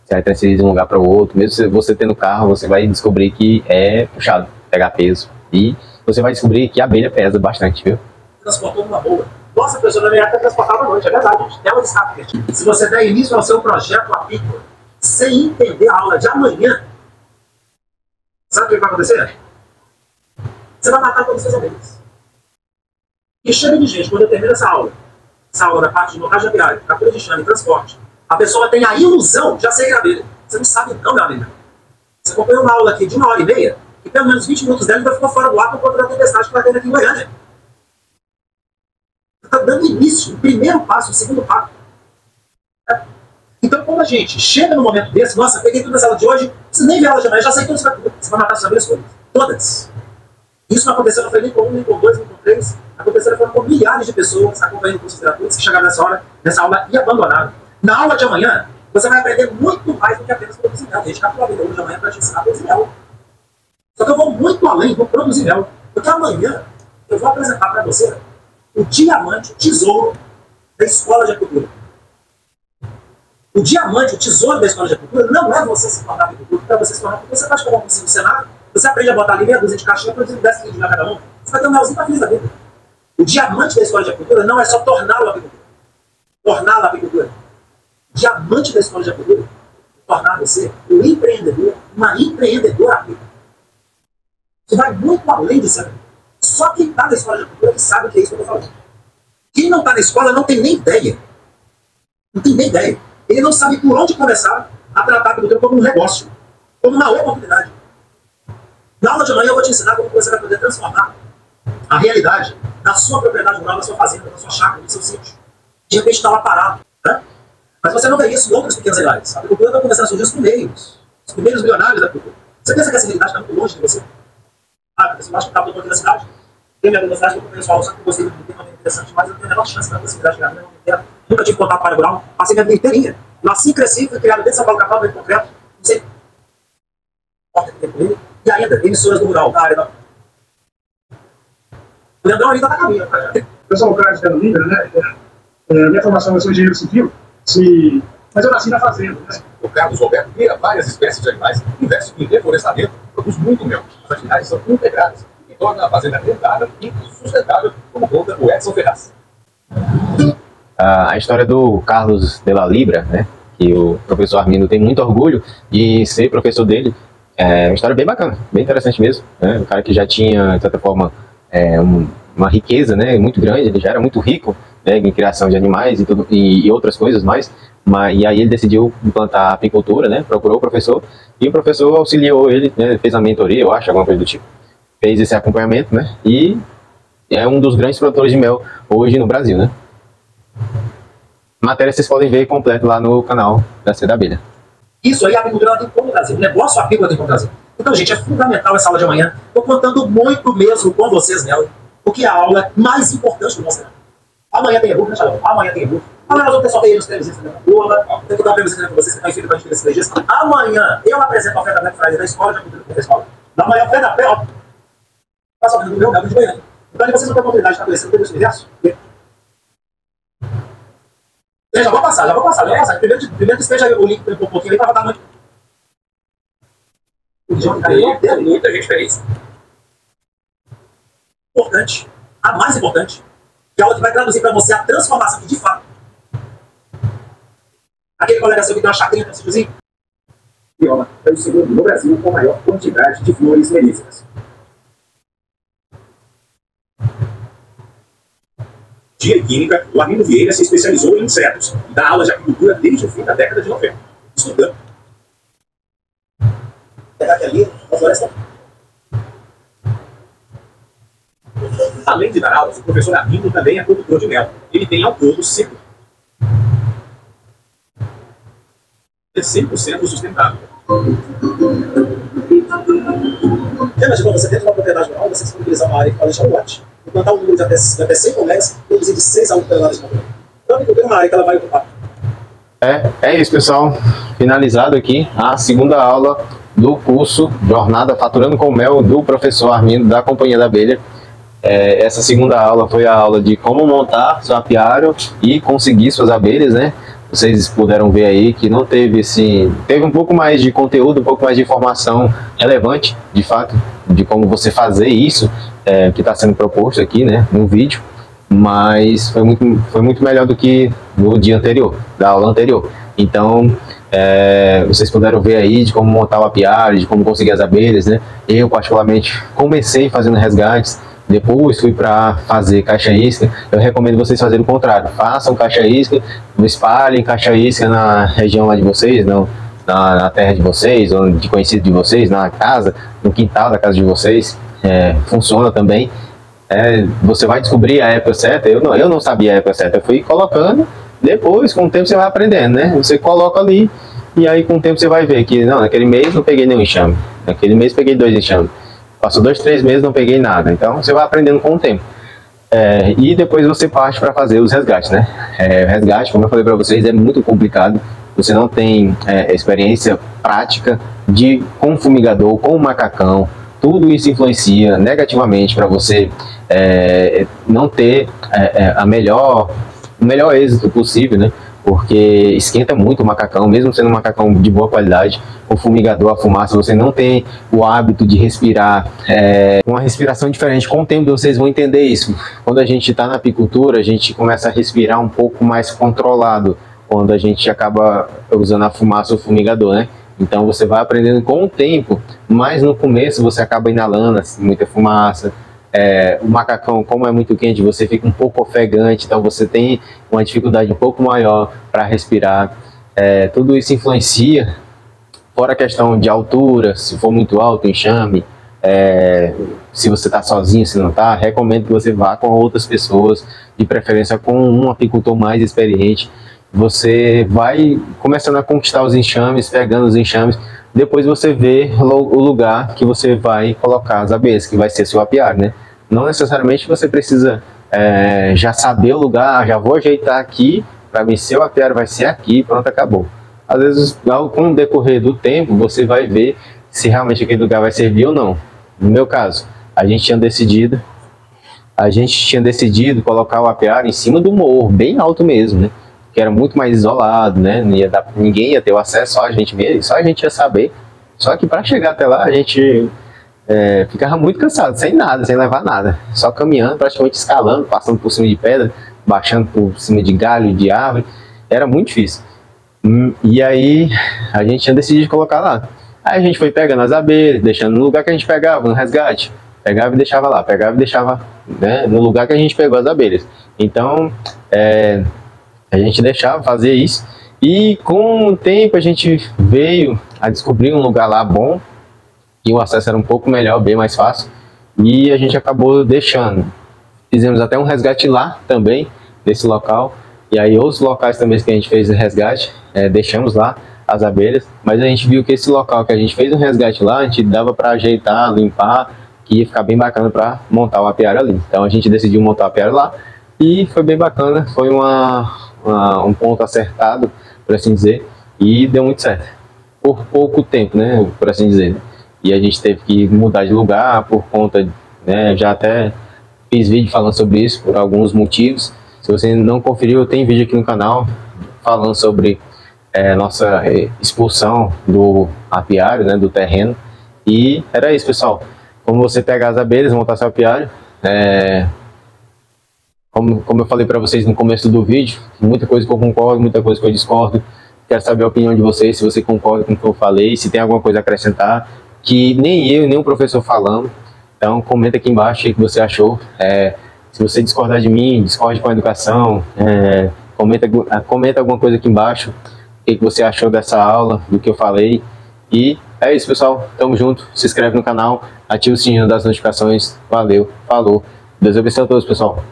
você vai transferir de um lugar para o outro. Mesmo se você tendo carro, você vai descobrir que é puxado, pegar peso. E você vai descobrir que a abelha pesa bastante, viu? Transportou numa boa. Nossa, a pessoa na minha época transportava à noite, é verdade, gente. Tem uma escape. Se você der início ao seu projeto apícola sem entender a aula de amanhã, sabe o que vai acontecer? Você vai matar todas as suas abelhas. E chega de gente, quando eu termino essa aula da parte de montagem apiária, captura de enxame e transporte, a pessoa tem a ilusão, já sei que é abelha. Você não sabe não, meu amigo. Você acompanhou uma aula aqui de 1h30, e pelo menos 20 minutos dela ainda ficou fora do ar por conta da tempestade que vai ter aqui em Goiânia. Você está dando início, o primeiro passo, o segundo passo. Então, quando a gente chega no momento desse, nossa, peguei toda essa aula de hoje, você nem vê a aula de amanhã, já sei tudo isso vai tudo. Você vai matar suas abelhas todas. Todas. Isso não aconteceu, não foi nem com um, nem com dois, nem com três. Aconteceu com milhares de pessoas acompanhando cursos gratuitos que chegaram nessa aula e abandonaram. Na aula de amanhã, você vai aprender muito mais do que apenas produzir mel. A gente capturou a vida hoje de amanhã para te ensinar a produzir mel. Só que eu vou muito além, vou produzir mel. Porque amanhã eu vou apresentar para você o diamante, o tesouro da escola de apicultura. O diamante, o tesouro da escola de apicultura não é você se tornar apicultor, para você se tornar apicultor. Você faz como um cursinho do Senado, você aprende a botar ali meia dúzia de caixinha, produzindo 10 quilos de mel cada um. Você vai ter um melzinho para feliz da vida. O diamante da escola de apicultura não é só torná-lo apicultor. Torná-lo apicultura. O diamante da escola de apicultura é tornar você um empreendedor, uma empreendedora apícola. Você vai muito além disso. Só quem está na escola de apicultura que sabe o que é isso que eu estou falando. Quem não está na escola não tem nem ideia. Não tem nem ideia. Ele não sabe por onde começar a tratar a apicultura como um negócio, como uma oportunidade. Na aula de amanhã eu vou te ensinar como você vai poder transformar a realidade da sua propriedade rural, da sua fazenda, da sua chácara, do seu sítio. De repente está lá parado. Né? Mas você não vê isso em outros pequenos reais. A agricultura está começando a surgir os primeiros milionários da agricultura. Você pensa que essa realidade está muito longe de você? Ah, você acha que está todo aqui na cidade? Tem minha velocidade, eu conheço a aula, só que eu gostei do tema interessante, mas eu tenho a menor chance da possibilidade de ganhar. Nunca tive contato com a área rural, passei minha vida inteirinha. Nasci, cresci, fui criado dentro de São Paulo, capital, dentro do concreto, não sei. E ainda, emissoras do rural, da área da... O Leandrão ainda está caminho. Eu sou o Carlos Carolina, né? Minha formação, eu sou engenheiro civil. Se Mas eu nasci na fazenda, né? O Carlos Roberto cria várias espécies de animais, investe em reflorestamento, produz muito mel. As atividades são integradas e torna a fazenda rentável e sustentável, como conta o Edson Ferraz. A história do Carlos de la Libra, né, que o professor Armindo tem muito orgulho de ser professor dele, é uma história bem bacana, bem interessante mesmo, né? Um cara que já tinha, de certa forma, uma riqueza, né, muito grande, ele já era muito rico, né, em criação de animais e, tudo, e outras coisas mais, e aí ele decidiu implantar a apicultura, né, procurou o professor, e o professor auxiliou ele, né, fez a mentoria, eu acho, alguma coisa do tipo, fez esse acompanhamento, né, e é um dos grandes produtores de mel hoje no Brasil, né. Matéria vocês podem ver completo lá no canal da Cidade da Abelha. Isso aí a apicultura tem como trazer, o negócio apícola tem como trazer. Então, gente, é fundamental essa aula de amanhã. Estou contando muito mesmo com vocês nela, porque a aula mais importante do nosso canal. Amanhã tem e-book, né, Xalão? Amanhã tem e-book. Amanhã nós vamos ter sorteio nos televisões da Lula. Tem que dar uma previsão para vocês que estão inscritos para a gente nesses 3 dias. Amanhã eu apresento a oferta Black Friday da escola de apicultura da escola. Amanhã a oferta Black Friday. Passa o meu de manhã. Então, vocês vão ter a oportunidade de estar conhecendo todo esse universo. Já vou passar. Primeiro que esteja o link um pouquinho aí para rodar a noite. Tem muita gente feliz. Importante, a mais importante, que é a aula que vai traduzir para você a transformação que de fato. Aquele colega seu que tem uma chacrinha para sítiozinho. Viola é o segundo no Brasil com maior quantidade de flores melíferas. Dia em Química, o Armindo Vieira se especializou em insetos e dá aulas de apicultura desde o fim da década de 90, estudando. Ali, a floresta. Além de dar aulas, o professor Armindo também é produtor de mel. Ele tem ao todo 100% sustentável. Já imaginou você dentro de uma propriedade rural, você disponibilizar uma área que pode deixar um lote, implantar um número de até 100 colegas, produzir de 6 a 8 toneladas de conteúdo. Então, a apicultura é uma área que ela vai ocupar. É isso, pessoal. Finalizado aqui a segunda aula do curso Jornada Faturando com Mel do professor Armindo da Companhia da Abelha. Essa segunda aula foi a aula de como montar seu apiário e conseguir suas abelhas, né? Vocês puderam ver aí que não teve teve um pouco mais de conteúdo, um pouco mais de informação relevante, de fato, de como você fazer isso, que está sendo proposto aqui, né, no vídeo, mas foi muito melhor do que no dia anterior, da aula anterior. Então, vocês puderam ver aí de como montar o apiário, de como conseguir as abelhas, né? Eu, particularmente, comecei fazendo resgates, depois fui para fazer caixa-isca. Eu recomendo vocês fazerem o contrário. Façam caixa-isca, espalhem caixa-isca na região lá de vocês, na terra de vocês, ou de conhecido de vocês, na casa, no quintal da casa de vocês. Funciona também. Você vai descobrir a época certa. Eu não sabia a época certa. Eu fui colocando, depois, com o tempo, você vai aprendendo, né? Você coloca ali, e aí com o tempo você vai ver que, não, naquele mês não peguei nenhum enxame. Naquele mês peguei 2 enxames. Passou 2, 3 meses, não peguei nada. Então, você vai aprendendo com o tempo. E depois você parte para fazer os resgates, né? O resgate, como eu falei para vocês, é muito complicado. Você não tem experiência prática com fumigador, com macacão. Tudo isso influencia negativamente para você não ter o melhor êxito possível, né? Porque esquenta muito o macacão, mesmo sendo um macacão de boa qualidade, o fumigador, a fumaça, você não tem o hábito de respirar, uma respiração diferente. Com o tempo vocês vão entender isso. Quando a gente está na apicultura, a gente começa a respirar um pouco mais controlado, quando a gente acaba usando a fumaça ou o fumigador, né? Então você vai aprendendo com o tempo, mas no começo você acaba inalando muita fumaça. O macacão, como é muito quente, você fica um pouco ofegante, então você tem uma dificuldade um pouco maior para respirar. Tudo isso influencia, fora a questão de altura, se for muito alto, enxame, se você está sozinho, se não está, recomendo que você vá com outras pessoas, de preferência com um apicultor mais experiente. Você vai começando a conquistar os enxames, pegando os enxames, depois você vê o lugar que você vai colocar as abelhas, que vai ser seu apiário, né? Não necessariamente você precisa já saber o lugar, já vou ajeitar aqui, para mim seu apiário vai ser aqui, pronto, acabou. Às vezes, com o decorrer do tempo, você vai ver se realmente aquele lugar vai servir ou não. No meu caso, a gente tinha decidido colocar o apiário em cima do morro, bem alto mesmo, né? que era muito mais isolado, né? Ninguém ia ter o acesso, só a gente via, só a gente ia saber. Só que para chegar até lá, a gente ficava muito cansado, sem nada, sem levar nada. Só caminhando, praticamente escalando, passando por cima de pedra, baixando por cima de galho, de árvore. Era muito difícil. E aí, a gente tinha decidido colocar lá. Aí a gente foi pegando as abelhas, deixando no lugar que a gente pegava, no resgate. Pegava e deixava lá, pegava e deixava, né, no lugar que a gente pegou as abelhas. Então, a gente deixava fazer isso. E com o tempo a gente veio a descobrir um lugar lá bom, e o acesso era um pouco melhor, bem mais fácil. E a gente acabou deixando. Fizemos até um resgate lá também, nesse local. E aí outros locais também que a gente fez o resgate, deixamos lá as abelhas. Mas a gente viu que esse local que a gente fez um resgate lá, a gente dava para ajeitar, limpar, que ia ficar bem bacana para montar o apiário ali. Então a gente decidiu montar o apiário lá e foi bem bacana, foi um ponto acertado, por assim dizer, e deu muito certo. Por pouco tempo, né, por assim dizer. E a gente teve que mudar de lugar por conta, né, já até fiz vídeo falando sobre isso por alguns motivos. Se você não conferiu, tem vídeo aqui no canal falando sobre nossa expulsão do apiário, né, do terreno. E era isso, pessoal. Como você pegar as abelhas, montar seu apiário, como eu falei para vocês no começo do vídeo, muita coisa que eu concordo, muita coisa que eu discordo. Quero saber a opinião de vocês, se você concorda com o que eu falei, se tem alguma coisa a acrescentar, que nem eu, nem o professor falamos. Então comenta aqui embaixo o que você achou. Se você discordar de mim, discorde com a educação, comenta alguma coisa aqui embaixo, o que você achou dessa aula, do que eu falei. E é isso, pessoal. Tamo junto. Se inscreve no canal, ativa o sininho das notificações. Valeu, falou. Deus abençoe a todos, pessoal.